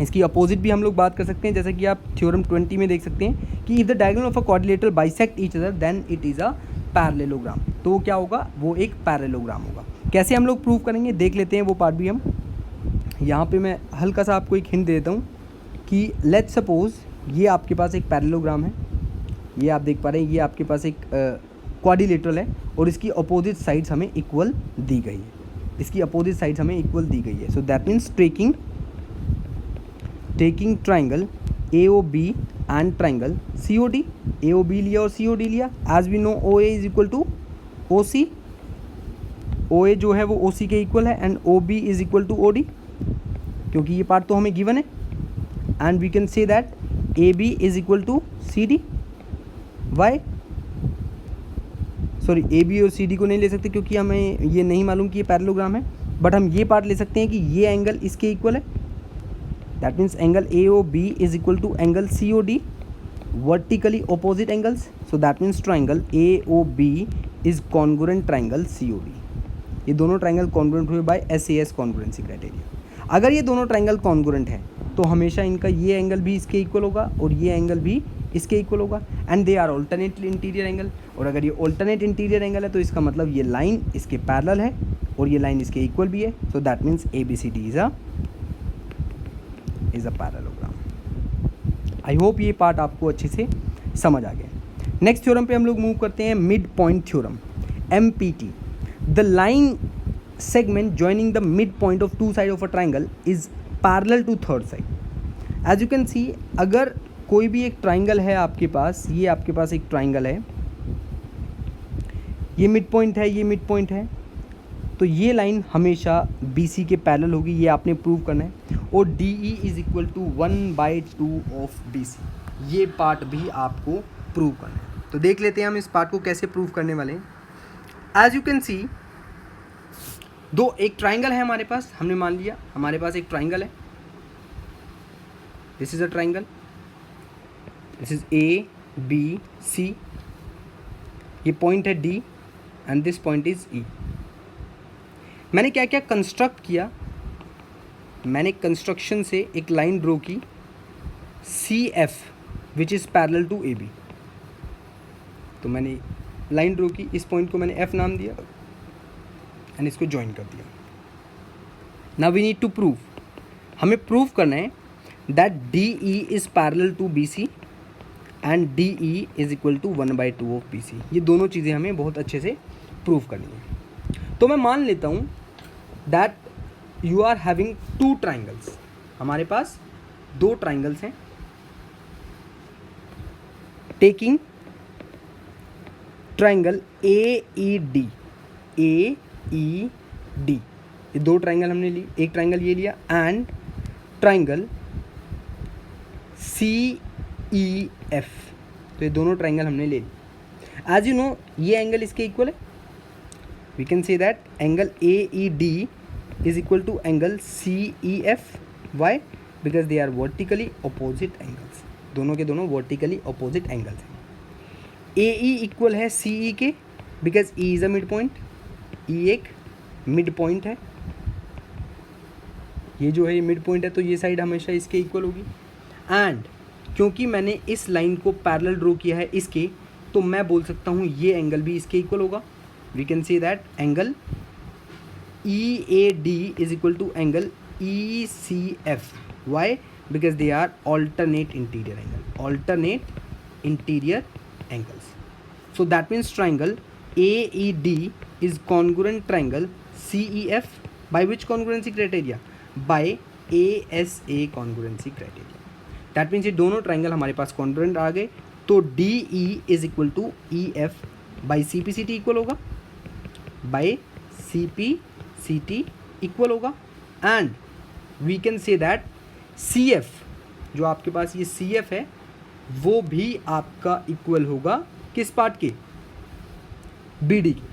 इसकी अपोजिट भी हम लोग बात कर सकते हैं, जैसे कि आप थ्योरम 20 में देख सकते हैं कि if the diagonal of a quadrilateral bisect each other than it is a parallelogram. तो वो क्या होगा, वो एक पैरेललोग्राम होगा। कैसे हम लोग प्रूव करेंगे देख लेते हैं वो पार्ट भी हम। यहाँ पे मैं हल्का सा आपको एक हिंट दे देता हूँ कि लेट्स सपोज ये आपके पास एक पैरेललोग्राम है, ये आप देख पा रहे हैं, ये आपके पास एक क्वाड्रिलेटरल है और इसकी अपोजिट साइड्स हमें इक्वल दी गई है, इसकी अपोजिट साइड्स हमें इक्वल दी गई है। So that means taking triangle AOB and triangle COD, AOB लिया और COD लिया, as we know OA is equal to OC, OA जो है वो OC के इक्वल है and OB is equal to OD, क्योंकि ये पार्ट तो हमें गिवन है। And we can say that AB is equal to CD। Why, sorry AB और CD को नहीं ले सकते क्योंकि हमें ये नहीं मालूम कि ये पैरेललोग्राम है, बट हम ये पार्ट ले सकते हैं कि ये एंगल इसके इक्वल है। That means angle AOB is equal to angle COD, vertically opposite angles. So that means triangle AOB is congruent triangle COD। ये दोनों ट्राइंगल कॉन्ग्रुएंट हुए बाय SAS कॉन्ग्रुएंसी क्राइटेरिया। अगर ये दोनों ट्राइंगल कॉन्ग्रुएंट हैं तो हमेशा इनका ये एंगल भी इसके इक्वल होगा और ये एंगल भी इसके इक्वल होगा, and they are alternate interior angle. और अगर ये ऑल्टरनेट इंटीरियर एंगल है तो इसका मतलब ये लाइन इसके पैरेलल है और ये लाइन इसके इक्वल भी है। So that means ABCD is a parallelogram. I hope ये पार्ट आपको अच्छे से समझ आ गया। नेक्स्ट थ्योरम पे हम लोग मूव करते हैं, mid point theorem, MPT। The line segment joining the midpoint of two side of a triangle is parallel to third side। as you can see, अगर कोई भी एक ट्राइंगल है आपके पास, ये आपके पास एक ट्राइंगल है, ये मिड पॉइंट है, ये मिड पॉइंट है, तो ये लाइन हमेशा BC के पैरेलल होगी, ये आपने प्रूव करना है। और DE is equal to 1/2 of BC, ये पार्ट भी आपको प्रूव करना है। तो देख लेते हैं हम इस पार्ट को कैसे प्रूव करने वाले हैं। एज यू कैन सी, दो एक ट्राइंगल है हमारे पास, हमने मान लिया हमारे पास एक ट्राइंगल है, this is a triangle, this is ABC, ये पॉइंट है D and this point is E। मैंने क्या क्या कंस्ट्रक्ट किया, मैंने कंस्ट्रक्शन से एक लाइन ड्रॉ की CF which is parallel to AB। तो मैंने लाइन ड्रॉ की, इस पॉइंट को मैंने F नाम दिया एंड इसको ज्वाइन कर दिया। Now we need to prove, हमें प्रूव करना है that DE is parallel to BC and DE is equal to 1/2 of BC। ये दोनों चीज़ें हमें बहुत अच्छे से प्रूव करनी है। तो मैं मान लेता हूँ that you are having two triangles, हमारे पास दो ट्राइंगल्स हैं, टेकिंग ट्राइंगल AED, ये दो ट्राइंगल हमने ली, एक ट्राइंगल ये लिया एंड ट्राइंगल CEF। तो ये दोनों ट्राइंगल हमने ले ली। एज यू नो, ये एंगल इसके इक्वल है, we can say that angle AED is equal to angle CEF। Why? Because they are vertically opposite angles, दोनों के दोनों वर्टिकली अपोजिट एंगल्स हैं। AE इक्वल है CE के, because E is a mid point, E एक mid point है, ये जो है ये मिड पॉइंट है, तो ये साइड हमेशा इसके इक्वल होगी। एंड क्योंकि मैंने इस लाइन को पैरेलल ड्रॉ किया है इसके, तो मैं बोल सकता हूँ ये एंगल भी इसके इक्वल होगा। We can say that angle EAD is equal to angle ECF। Why? Because they are alternate interior angle, alternate interior angles. So that means triangle AED is congruent triangle CEF by which congruency criteria? By ASA congruency criteria। That means ये दोनों triangle हमारे पास congruent आ गए, तो DE is equal to EF by CPCT equal होगा, by CPCT equal होगा। And we can say that CF, जो आपके पास ये CF है, वो भी आपका इक्वल होगा किस पार्ट के? BD के।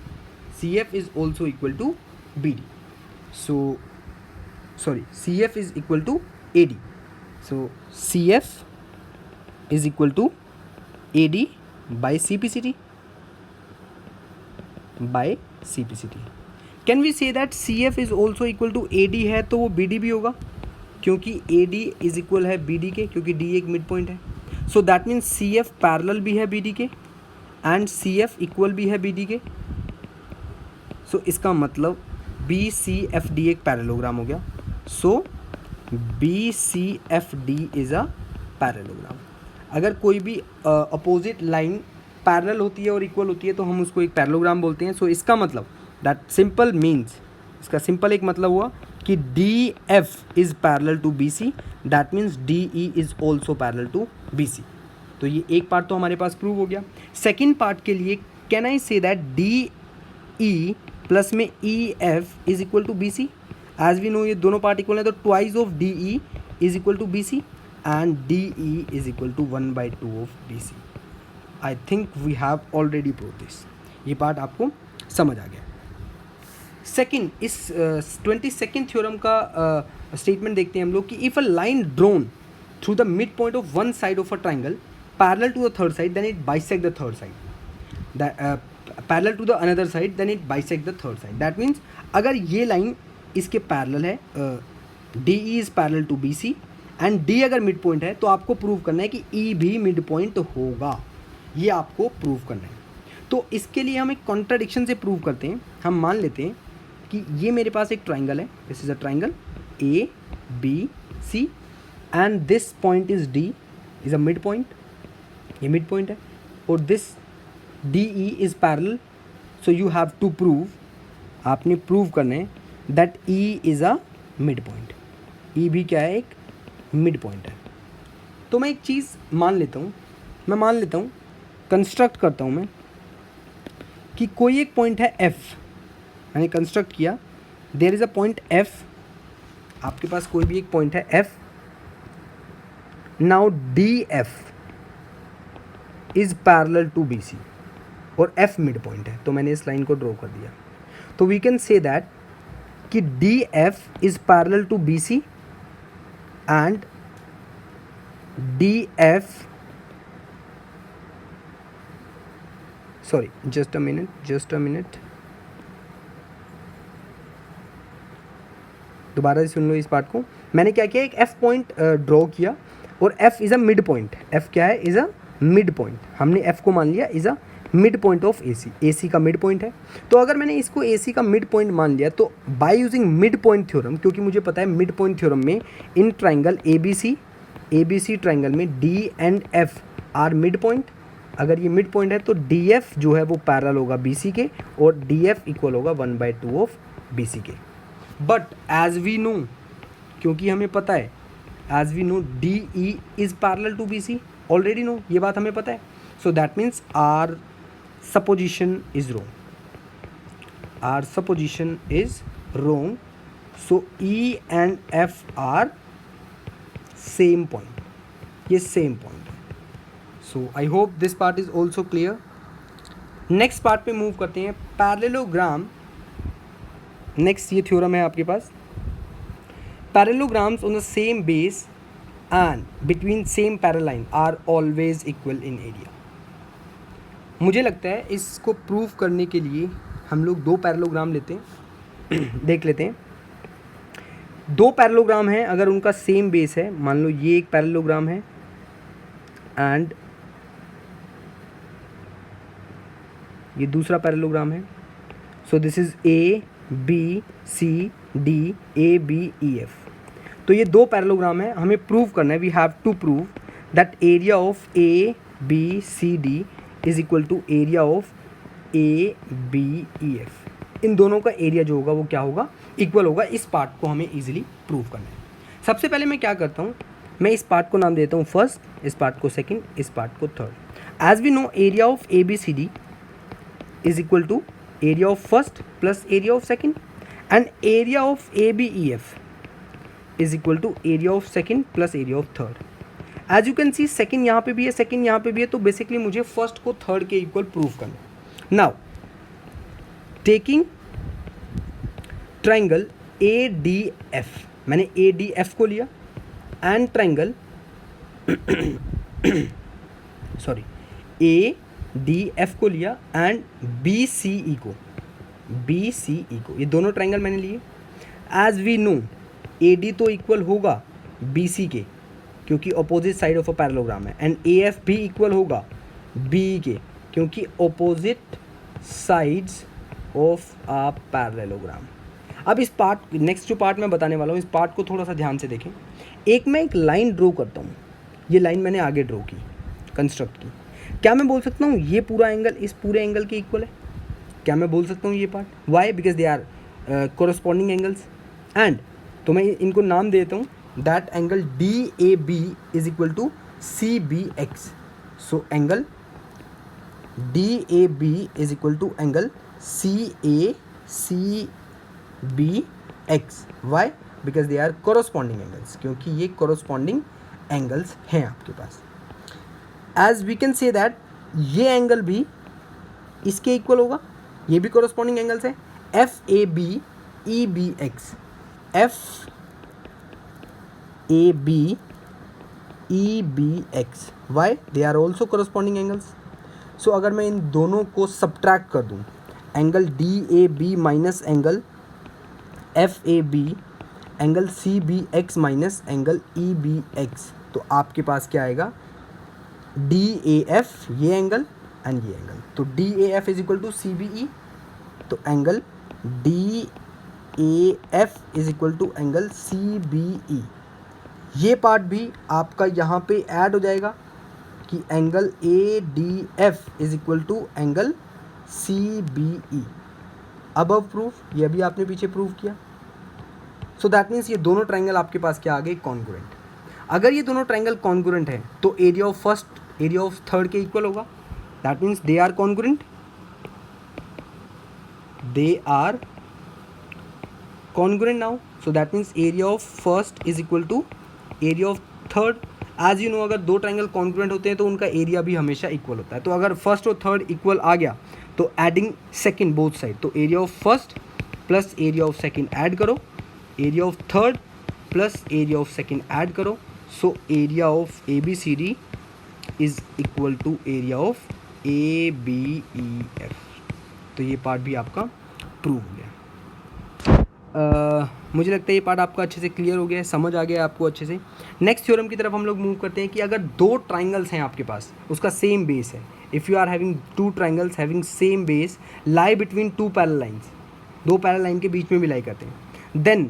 CF is also equal to BD. So, sorry, CF is equal to AD. So, CF is equal to AD by CPCT. By CPCT. Can we say that CF is also equal to AD है तो वो BD भी होगा? क्योंकि A D is equal है B D के, क्योंकि D एक मिड पॉइंट है. So that means C F parallel भी है बी डी के एंड सी एफ इक्वल भी है बी डी के. सो इसका मतलब बी सी एफ डी एक पैरेललोग्राम हो गया. So B C F D is a parallelogram. अगर कोई भी अपोजिट लाइन पैरेलल होती है और इक्वल होती है तो हम उसको एक पैरेललोग्राम बोलते हैं. सो इसका मतलब दैट सिंपल मीन्स, इसका सिंपल एक मतलब हुआ कि D F is parallel to B C, that means D E is also parallel to B C. तो ये एक पार्ट तो हमारे पास प्रूव हो गया. सेकेंड पार्ट के लिए can I say that D E plus में E F is equal to B C. As we know ये दोनों पार्ट इक्वल है, तो twice of D E is equal to B C and D E is equal to 1/2 of B C. I think we have already prove this. ये part आपको समझ आ गया. Second, इस 22nd थ्योरम का statement देखते हैं हम लोग कि if a line drawn through the mid point of one side of a triangle parallel to the third side then it bisect the third side, parallel to the another side then it bisect the third side. That means अगर ये line इसके parallel है, D E is parallel to B C and D अगर mid point है, तो आपको prove करना है कि ई भी मिड पॉइंट होगा. ये आपको प्रूव करना है. तो इसके लिए हम एक कॉन्ट्राडिक्शन से प्रूव करते हैं. हम मान लेते हैं कि ये मेरे पास एक ट्राइंगल है, this is a triangle A B C and this point is D is a mid point, ये मिड पॉइंट है, और this D E is parallel. So you have to prove, आपने प्रूव करना है that E is a mid point. E भी क्या है, एक मिड पॉइंट है. तो मैं एक चीज़ मान लेता हूँ, कंस्ट्रक्ट करता हूँ मैं कि कोई एक पॉइंट है एफ. मैंने कंस्ट्रक्ट किया, there is a point F. आपके पास कोई भी एक पॉइंट है F. Now D F is parallel to B C और एफ मिड पॉइंट है. तो मैंने इस लाइन को ड्रॉ कर दिया. तो वी कैन से दैट कि D F is parallel to B C and D F, sorry just a minute, दोबारा से सुन लो इस पार्ट को. मैंने क्या किया, एक एफ पॉइंट ड्रॉ किया और F is a mid point. F क्या है, इज़ अ मिड पॉइंट. हमने एफ को मान लिया is a mid point of A C. A C का मिड पॉइंट है. तो अगर मैंने इसको ए सी का मिड पॉइंट मान लिया, तो by using mid point theorem, क्योंकि मुझे पता है मिड पॉइंट थ्योरम में in triangle A B C triangle में D and F are mid point. अगर ये मिड पॉइंट है तो डी एफ जो है वो पैरेलल होगा बी सी के और डी एफ इक्वल होगा 1/2 ऑफ बी सी के. बट एज वी नो, क्योंकि हमें पता है, as we know D E is parallel to B C, already know, ये बात हमें पता है. So that means our supposition is wrong. So E and F are same point. ये same point है. So I hope this part is also clear. Next part पे move करते हैं. Parallelogram. Next ये theorem है आपके पास. Parallelograms on the same base and between same parallel line are always equal in area. मुझे लगता है इसको प्रूव करने के लिए हम लोग दो पैरेललोग्राम लेते हैं, देख लेते हैं. दो पैरेललोग्राम हैं, अगर उनका सेम बेस है, मान लो ये एक पैरेललोग्राम है एंड ये दूसरा पैरेललोग्राम है. So this is A B C D, A B E F. तो ये दो पैरेललोग्राम है, हमें प्रूव करना है. We have to prove that area of A B C D is equal to area of A B E F. इन दोनों का एरिया जो होगा वो क्या होगा, इक्वल होगा. इस पार्ट को हमें इजीली प्रूव करना है. सबसे पहले मैं क्या करता हूँ, मैं इस पार्ट को नाम देता हूँ फर्स्ट, इस पार्ट को सेकंड, इस पार्ट को third. As we know area of A B C D is equal to area of first plus area of second and area of A B E F is equal to area of second plus area of third. As you can see second यहाँ पे भी है, second यहाँ पे भी है, तो basically मुझे फर्स्ट को थर्ड के इक्वल प्रूव करना है. नाउ टेकिंग ट्राइंगल ए डी एफ, मैंने ए डी एफ को लिया and triangle sorry A D F को लिया एंड बी सी ई को, ये दोनों ट्राइंगल मैंने लिए. As we know A D तो इक्वल होगा बी सी के, क्योंकि opposite side of a parallelogram है, एंड ए एफ भी इक्वल होगा बी के, क्योंकि opposite sides of a parallelogram. अब इस पार्ट, नेक्स्ट जो पार्ट मैं बताने वाला हूँ, इस पार्ट को थोड़ा सा ध्यान से देखें। मैं एक लाइन ड्रॉ करता हूँ, ये लाइन मैंने आगे ड्रॉ की, कंस्ट्रक्ट की। क्या मैं बोल सकता हूँ ये पूरा एंगल इस पूरे एंगल के इक्वल है? क्या मैं बोल सकता हूँ ये part? Why? Because they are corresponding angles, and तो मैं इनको नाम देता हूँ, that angle D A B is equal to C B X. So angle D A B is equal to angle C B X. Why? Because they are corresponding angles, क्योंकि ये corresponding angles हैं आपके पास। As we can say that ये angle भी इसके equal होगा, ये भी कोरस्पॉन्डिंग एंगल्स है, F A B E B X, F A B E B X. Why? They are also corresponding angles. So अगर मैं इन दोनों को सब्ट्रैक्ट कर दूँ, angle D A B minus angle F A B, angle C B X minus angle E B X, तो आपके पास क्या आएगा? डी ए एफ, ये एंगल एंड ये एंगल, तो D A F is equal to C B E, तो angle D A F is equal to angle C B E. ये पार्ट भी आपका यहाँ पे ऐड हो जाएगा कि angle A D F is equal to angle C B E. Above proof, ये अभी आपने पीछे प्रूव किया। सो दैट मीन्स ये दोनों ट्रायंगल आपके पास क्या आ गए? कॉन्ग्रुएंट। अगर ये दोनों ट्रायंगल कॉन्ग्रुएंट है तो area of first area of third के इक्वल होगा। That means they are congruent, they are congruent now. So that means area of first is equal to area of third. As you know, अगर दो triangle congruent होते हैं तो उनका area भी हमेशा इक्वल होता है। तो अगर फर्स्ट और थर्ड इक्वल आ गया तो एडिंग सेकंड बोथ साइड, तो area of first plus area of second add करो, area of third plus area of second add करो। So area of A B C D is equal to area of A B E F. तो ये part भी आपका prove हो गया। मुझे लगता है ये पार्ट आपका अच्छे से क्लियर हो गया है, समझ आ गया आपको अच्छे से। नेक्स्ट थ्योरम की तरफ हम लोग मूव करते हैं कि अगर दो ट्राइंगल्स हैं आपके पास, उसका सेम बेस है, if you are having two triangles having same base lie between two parallel lines, दो पैरेलल लाइन के बीच में भी लाई करते हैं, then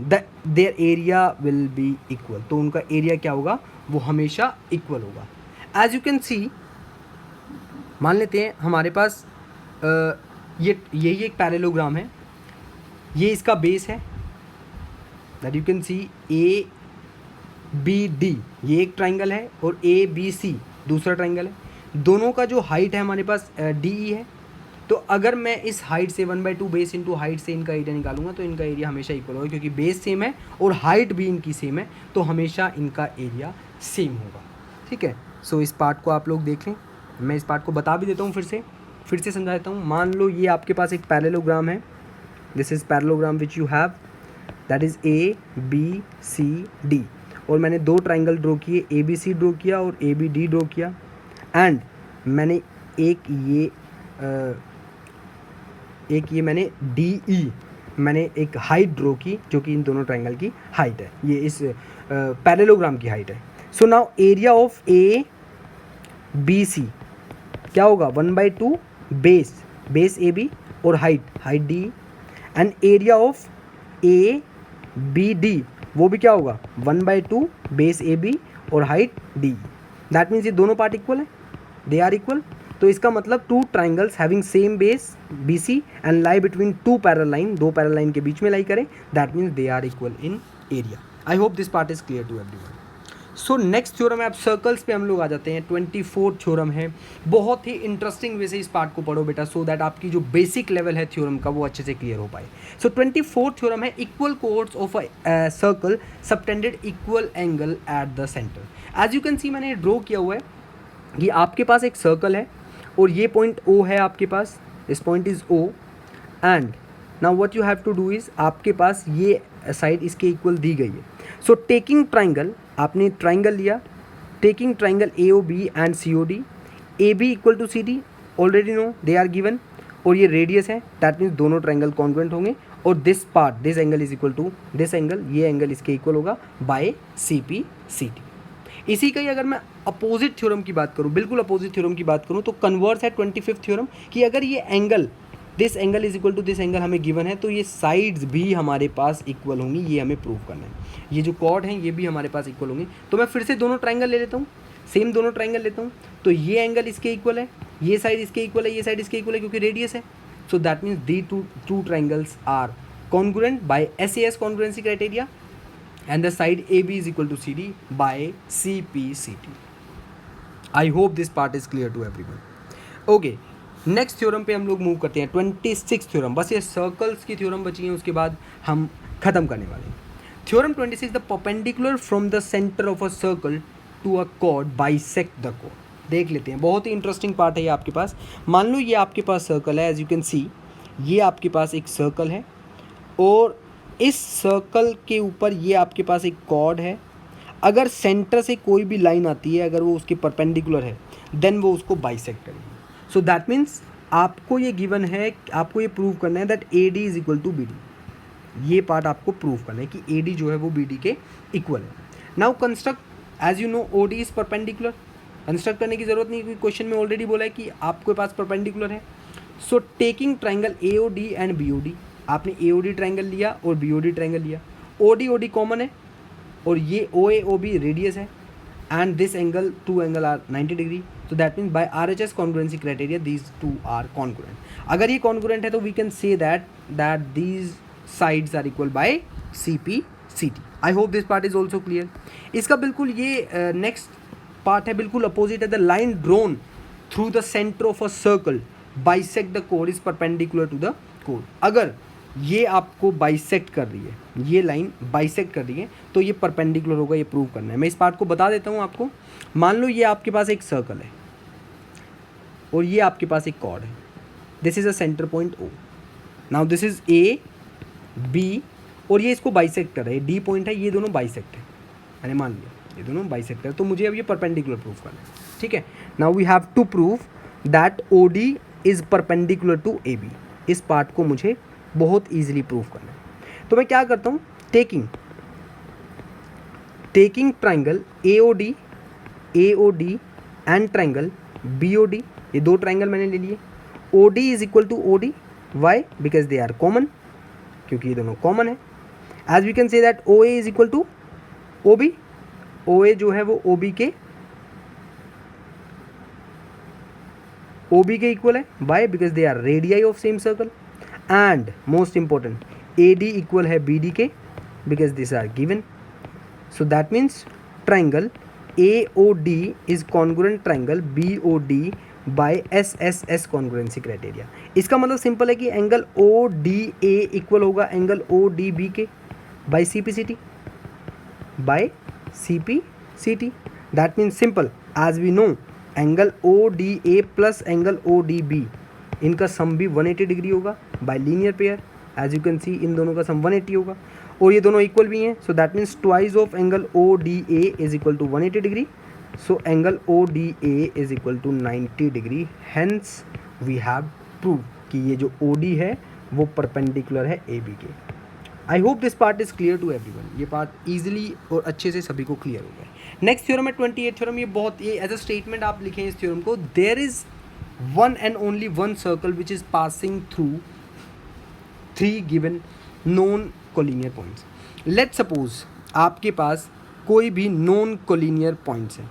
their area will be equal. तो उनका एरिया क्या होगा? वो हमेशा इक्वल होगा। एज यू कैन सी, मान लेते हैं हमारे पास यही एक पैरेललोग्राम है, ये इसका बेस है, that you can see A B D, ये एक ट्राइंगल है, और ए बी सी दूसरा ट्राइंगल है। दोनों का जो हाइट है हमारे पास डी ई है। तो अगर मैं इस हाइट से 1/2 बेस इंटू हाइट से इनका एरिया निकालूंगा तो इनका एरिया हमेशा इक्वल होगा, क्योंकि बेस सेम है और हाइट भी इनकी सेम है, तो हमेशा इनका एरिया सेम होगा। ठीक है, सो इस पार्ट को आप लोग देख लें। मैं इस पार्ट को बता भी देता हूँ, फिर से समझा देता हूँ। मान लो ये आपके पास एक पैरेललोग्राम है, this is parallelogram which you have, that is A B C D, और मैंने दो ट्राइंगल ड्रॉ किए, ए बी सी ड्रॉ किया और ए बी डी ड्रॉ किया, एंड मैंने एक ये मैंने डी ई, मैंने एक हाइट ड्रॉ की जो कि इन दोनों ट्राइंगल की हाइट है, ये इस पैरेललोग्राम की हाइट है। So now area of A B C क्या होगा? 1/2 बेस ए बी और height D, and area of A B D वो भी क्या होगा? 1/2 बेस ए बी और हाइट डी। दैट मीन्स ये दोनों पार्ट इक्वल है, दे आर इक्वल। तो इसका मतलब two triangles having same base B C and lie between two parallel line, दो पैरेलल लाइन के बीच में लाई करें, that means they are equal in area. I hope this part is clear to everyone. So next theorem है, आप circles पे हम लोग आ जाते हैं। 24 थ्योरम है, बहुत ही इंटरेस्टिंग वे से इस पार्ट को पढ़ो बेटा, सो दैट आपकी जो बेसिक लेवल है थ्योरम का वो अच्छे से क्लियर हो पाए। सो 24 थ्योरम है, equal chords of a circle subtended equal angle at the centre. As you can see, मैंने ड्रॉ किया हुआ है, ये आपके पास एक सर्कल है और ये पॉइंट O है आपके पास, this point is O, and now what you have to do is, आपके पास ये साइड इसके इक्वल दी गई है। सो टेकिंग ट्राइंगल, आपने ट्राइंगल लिया, taking triangle AOB and COD, AB equal to CD, already know they are given, और ये रेडियस है, दैट मीन्स दोनों ट्रायंगल कॉन्ग्रुएंट होंगे, और this part, this angle is equal to this angle, ये angle इसके इक्वल होगा by C P C T. इसी का ही अगर मैं अपोजिट थ्योरम की बात करूँ, बिल्कुल अपोजिट थ्योरम की बात करूँ, तो कन्वर्स है 25th थ्योरम कि अगर ये angle, this angle is equal to this angle हमें गिवन है, तो ये साइड्स भी हमारे पास इक्वल होंगी, ये हमें प्रूव करना है। ये जो कॉर्ड हैं ये भी हमारे पास इक्वल होंगे। तो मैं फिर से दोनों ट्रायंगल ले लेता हूँ, सेम दोनों ट्रायंगल लेता हूँ, तो ये एंगल इसके इक्वल है, ये साइड इसके इक्वल है, ये साइड इसके इक्वल है, क्योंकि रेडियस है। So that means the two triangles are congruent by SAS congruency criteria and the side AB is equal to CD by CPCT. I hope this part is clear to everyone. Okay, next theorem पे हम लोग move करते हैं, 26th theorem. बस ये circles की theorem बची हैं, उसके बाद हम ख़त्म करने वाले हैं। Theorem 26, the perpendicular from the centre of a circle to a chord bisect the chord. देख लेते हैं, बहुत ही इंटरेस्टिंग पार्ट है ये आपके पास। मान लो ये आपके पास सर्कल है, एज यू कैन सी ये आपके पास एक सर्कल है, और इस सर्कल के ऊपर ये आपके पास एक कॉर्ड है। अगर सेंटर से कोई भी लाइन आती है, अगर वो उसके परपेंडिकुलर है, देन वो उसको बाइसेक्ट करेगी। सो दैट मीन्स आपको ये गिवन है, आपको ये प्रूव करना है that A D is equal to B D. ये पार्ट आपको प्रूव करना है कि ए डी जो है वो बी डी के इक्वल है। Now construct, as you know O D is perpendicular. Construct करने की जरूरत नहीं, क्योंकि क्वेश्चन में ऑलरेडी बोला है कि आपके पास परपेंडिकुलर है। So taking triangle A O D and B O D, आपने ए ओ डी ट्राइंगल लिया और बी ओ डी ट्राइंगल लिया, ओ डी कॉमन है, और ये O A O B radius है, and this angle, two angle are 90 degree. तो that mean by RHS congruency criteria these two are congruent. अगर ये कॉन्ग्रुएंट है तो we can say that these sides are equal by C P C T. I hope this part is also clear. इसका बिल्कुल ये next part है, बिल्कुल opposite है। The line drawn through the centre of a circle bisect the code is perpendicular to the code. अगर ये आपको bisect कर रही है, ये लाइन बाइसेक्ट कर रही है, तो ये परपेंडिकुलर होगा, ये प्रूव करना है। मैं इस पार्ट को बता देता हूँ आपको। मान लो ये आपके पास एक सर्कल है और ये आपके पास एक कॉर्ड है, this is a centre point O। Now this is A B, और ये इसको बाइसेक्ट कर रहा है, D पॉइंट है, ये दोनों बाइसेक्ट है, मैंने मान लिया ये दोनों बाइसेक्ट है, तो मुझे अब ये परपेंडिकुलर प्रूव करना है। ठीक है, now we have to prove that OD is perpendicular to AB। इस पार्ट को मुझे बहुत ईजिली प्रूव करना है। तो मैं क्या करता हूँ, taking triangle AOD and triangle BOD, ये दो ट्राइंगल मैंने ले लिए। OD is equal to OD, why? Because they are common, क्योंकि ये दोनों कॉमन है। As we can say that OA is equal to OB, OA जो है वो OB के इक्वल है, why? Because they are radii of same circle. And most important, AD equal है BD के, because this are given. So that means triangle AOD is congruent triangle BOD by SSS congruency criteria. इसका मतलब simple है कि angle ODA equal होगा angle ODB के by CPCT, that means simple, as we know angle ODA plus angle ODB, इनका sum भी 180 degree होगा by linear pair. As you can see इन दोनों का सम 180 होगा, और ये दोनों इक्वल भी हैं। So that means twice of angle ODA is equal to 180 degree. So angle ODA is equal to 90 degree. Hence we have prove कि ये जो OD है वो परपेंडिकुलर है AB के। I hope this part is clear to everyone. ये part easily और अच्छे से सभी को क्लियर हो गया। नेक्स्ट थ्योरम है 28th थ्योरम। ये बहुत, ये एज अ स्टेटमेंट आप लिखें इस थ्योरम को, there is one and only one circle which is passing through three given known collinear points. Let's suppose आपके पास कोई भी नॉन कोलिनियर पॉइंट्स हैं।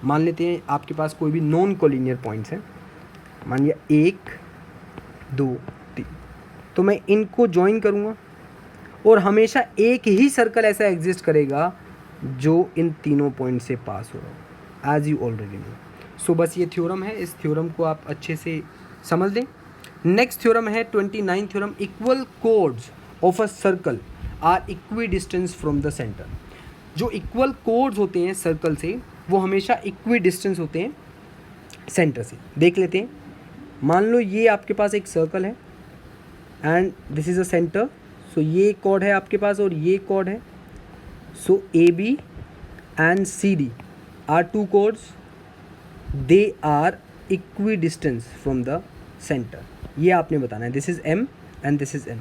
मान लेते हैं आपके पास कोई भी नॉन कोलिनियर पॉइंट्स हैं, मान लिया 1 2 3, तो मैं इनको ज्वाइन करूँगा और हमेशा एक ही सर्कल ऐसा एग्जिस्ट करेगा जो इन तीनों पॉइंट से पास हो रहा हो, एज यू ऑलरेडी नो। सो बस ये थ्योरम है, इस थ्योरम को आप अच्छे से समझ लें। नेक्स्ट थ्योरम है 29th theorem, equal chords of a circle are equi distance from the centre. जो इक्वल कोड्स होते हैं सर्कल से वो हमेशा इक्वी डिस्टेंस होते हैं सेंटर से। देख लेते हैं, मान लो ये आपके पास एक सर्कल है and this is a centre. So ये कॉर्ड है आपके पास और ये कॉर्ड है। So AB and CD are two chords, they are equi distance from the centre. ये आपने बताना है, this is M and this is N.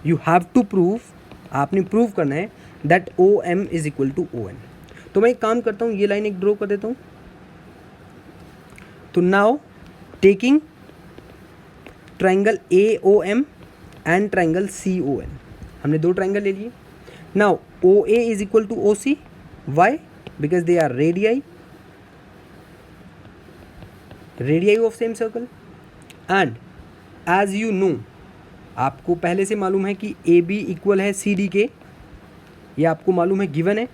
You have to prove, आपने प्रूव करना है that O M is equal to O N. तो मैं एक काम करता हूँ, ये लाइन एक ड्रॉ कर देता हूँ। तो now taking triangle A O M and triangle C O N, हमने दो ट्राइंगल ले लिए। Now O A is equal to O C, why? Because they are radii of same circle. And as you know, आपको पहले से मालूम है कि ए बी इक्वल है सी डी के, ये आपको मालूम है, गिवन है।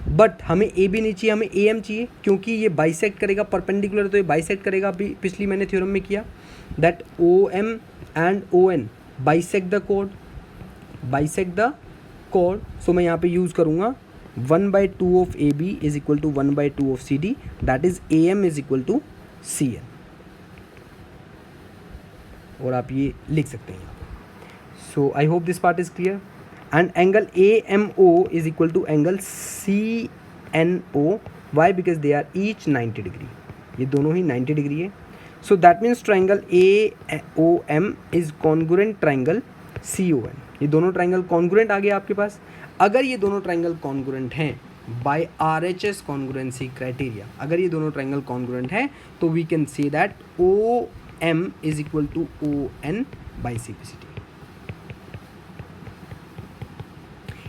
बट हमें ए बी नहीं चाहिए, हमें ए एम चाहिए, क्योंकि ये बाइसेक्ट करेगा, परपेंडिकुलर तो ये बाइसेक्ट करेगा। अभी पिछली मैंने थ्योरम में किया that O M and O N bisect the chord. So मैं यहाँ पे यूज़ करूँगा 1/2 of A B is equal to 1/2 of C D, that is A M is equal to C N. और आप ये लिख सकते हैं यहाँ पे। So I hope this part is clear. And angle A M O is equal to angle C N O, why? Because they are each 90 degree, ये दोनों ही 90 डिग्री है। So that means triangle A O M is congruent triangle C O N. ये दोनों triangle congruent आ गए आपके पास। अगर ये दोनों ट्राइंगल कॉन्ग्रुएंट हैं बाय RHS कॉन्ग्रुएंसी क्राइटेरिया, अगर ये दोनों ट्राइंगल कॉन्ग्रुएंट हैं तो we can say that O M is equal to O N by CPCT।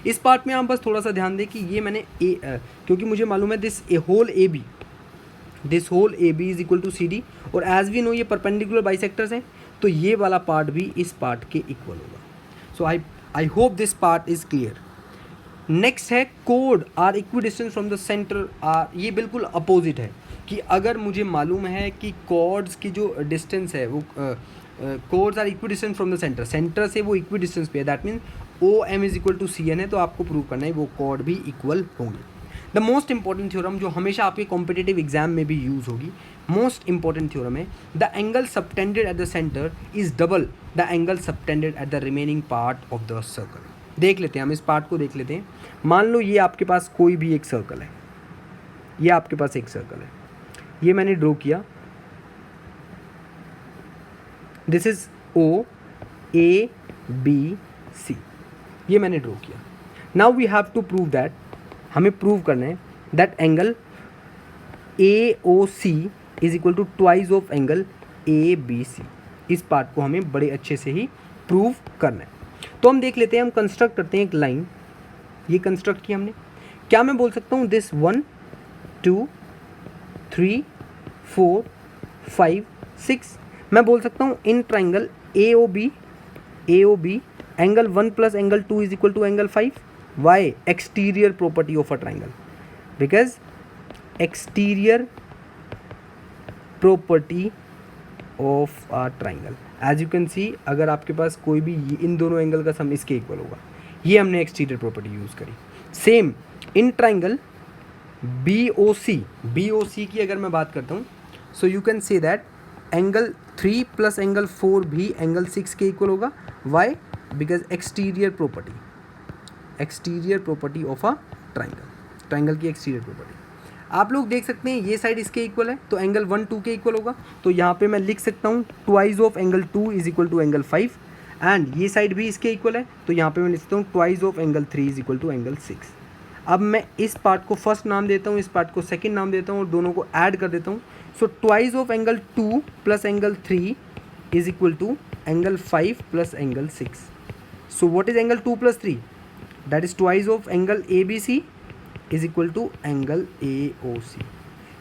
इस पार्ट में आप बस थोड़ा सा ध्यान दें कि ये मैंने क्योंकि मुझे मालूम है this whole A B is equal to C D, और एज वी नो ये परपेंडिकुलर बाइसेक्टर्स हैं, तो ये वाला पार्ट भी इस पार्ट के इक्वल होगा। So I hope this part is clear. Next है कोड are equidistance from the centre are, ये बिल्कुल अपोजिट है कि अगर मुझे मालूम है कि कॉर्ड्स की जो डिस्टेंस है वो chords are equidistance from the centre से वो इक्विडिस्टेंस पे है, that means O M is equal to C N है, तो आपको प्रूव करना है वो कॉर्ड भी इक्वल होंगे। द मोस्ट इंपॉर्टेंट थ्योरम जो हमेशा आपके कॉम्पिटिटिव एग्जाम में भी यूज़ होगी, मोस्ट इंपॉर्टेंट थ्योरम है the angle subtended at the centre is double the angle subtended at the remaining part of the circle. देख लेते हैं, हम इस पार्ट को देख लेते हैं। मान लो ये आपके पास कोई भी एक सर्कल है, ये आपके पास एक सर्कल है, ये मैंने ड्रॉ किया, this is O A B C, ये मैंने ड्रॉ किया। Now we have to prove that, हमें प्रूव करना है that angle A O C is equal to twice of angle A B C. इस पार्ट को हमें बड़े अच्छे से ही प्रूव करना है। तो हम देख लेते हैं, हम कंस्ट्रक्ट करते हैं एक लाइन, ये कंस्ट्रक्ट किया हमने। क्या मैं बोल सकता हूँ दिस 1 2 3 4 5 6, मैं बोल सकता हूँ in triangle A O B angle 1 plus angle 2 is equal to angle 5। Why? Exterior property of a triangle, because exterior property of a triangle, as you can see, अगर आपके पास कोई भी इन दोनों एंगल का सम इसके इक्वल होगा, ये हमने एक्सटीरियर प्रॉपर्टी यूज़ करी। Same in triangle B O C की अगर मैं बात करता हूँ, so you can say that angle 3 plus angle 4 भी एंगल 6 के इक्वल होगा। Why? Because exterior property of a triangle की एक्सटीरियर प्रॉपर्टी। आप लोग देख सकते हैं ये साइड इसके इक्वल है, तो एंगल 1 2 के इक्वल होगा, तो यहाँ पे मैं लिख सकता हूँ twice of angle 2 is equal to angle 5, and ये साइड भी इसके इक्वल है, तो यहाँ पे मैं लिख सकता हूँ twice of angle 3 is equal to angle 6। अब मैं इस पार्ट को फर्स्ट नाम देता हूँ, इस पार्ट को सेकंड नाम देता हूँ, और दोनों को ऐड कर देता हूँ। So twice of angle 2 plus angle 3 is equal to angle 5 plus angle 6। So what is angle 2 plus 3? That is twice of angle ABC is equal to angle AOC.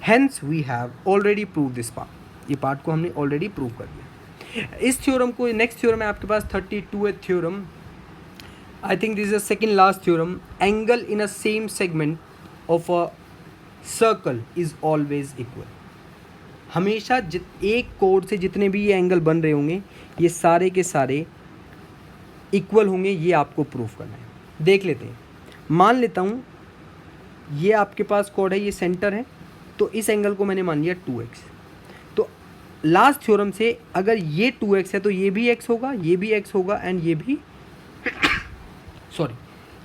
Hence we have already proved this part. ये part को हमने already prove कर दिया। इस theorem को, next theorem है आपके पास 32th theorem, I think this is the second last theorem. Angle in a same segment of a circle is always equal. हमेशा एक कोड से जितने भी ये एंगल बन रहे होंगे, ये सारे के सारे इक्वल होंगे, ये आपको प्रूफ करना है। देख लेते हैं, मान लेता हूँ ये आपके पास कोड है, ये सेंटर है, तो इस एंगल को मैंने मान लिया 2x। तो लास्ट थ्योरम से अगर ये 2x है तो ये भी x होगा, ये भी x होगा, एंड ये भी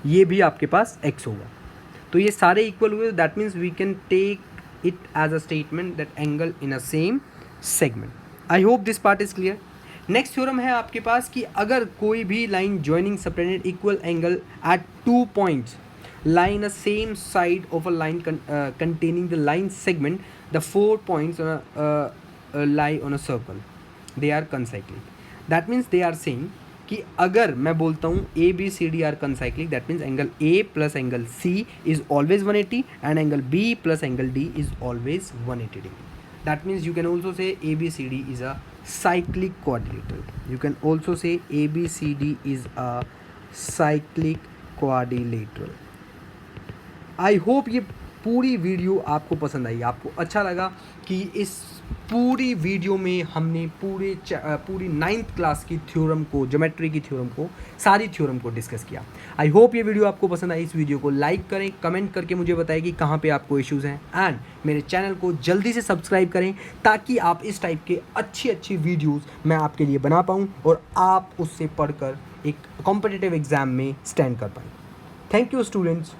ये भी आपके पास x होगा। तो ये सारे इक्वल हुए, that means we can take it as a statement that angle in a same segment. I hope this part is clear. Next theorem है आपके पास कि अगर कोई भी line joining separated equal angle at 2 points lie in a same side of a line containing the line segment, the 4 points on lie on a circle, they are concyclic. That means they are saying कि अगर मैं बोलता हूँ A B C D are concyclic, that means angle A plus angle C is always 180 and angle B plus angle D is always 180 degree. That means you can also say A B C D is a cyclic quadrilateral. You can also say A B C D is a cyclic quadrilateral. I hope ये पूरी video आपको पसंद आई, आपको अच्छा लगा कि इस पूरी वीडियो में हमने पूरी 9th क्लास की थ्योरम को, ज्योमेट्री की थ्योरम को, सारी थ्योरम को डिस्कस किया. आई होप ये वीडियो आपको पसंद आई. इस वीडियो को लाइक करें, कमेंट करके मुझे बताएं कि कहाँ पे आपको इश्यूज़ हैं, एंड मेरे चैनल को जल्दी से सब्सक्राइब करें ताकि आप इस टाइप के अच्छी वीडियोज़ मैं आपके लिए बना पाऊँ और आप उससे पढ़कर एक कॉम्पिटिटिव एग्ज़ाम में स्टैंड कर पाएँ. Thank you students.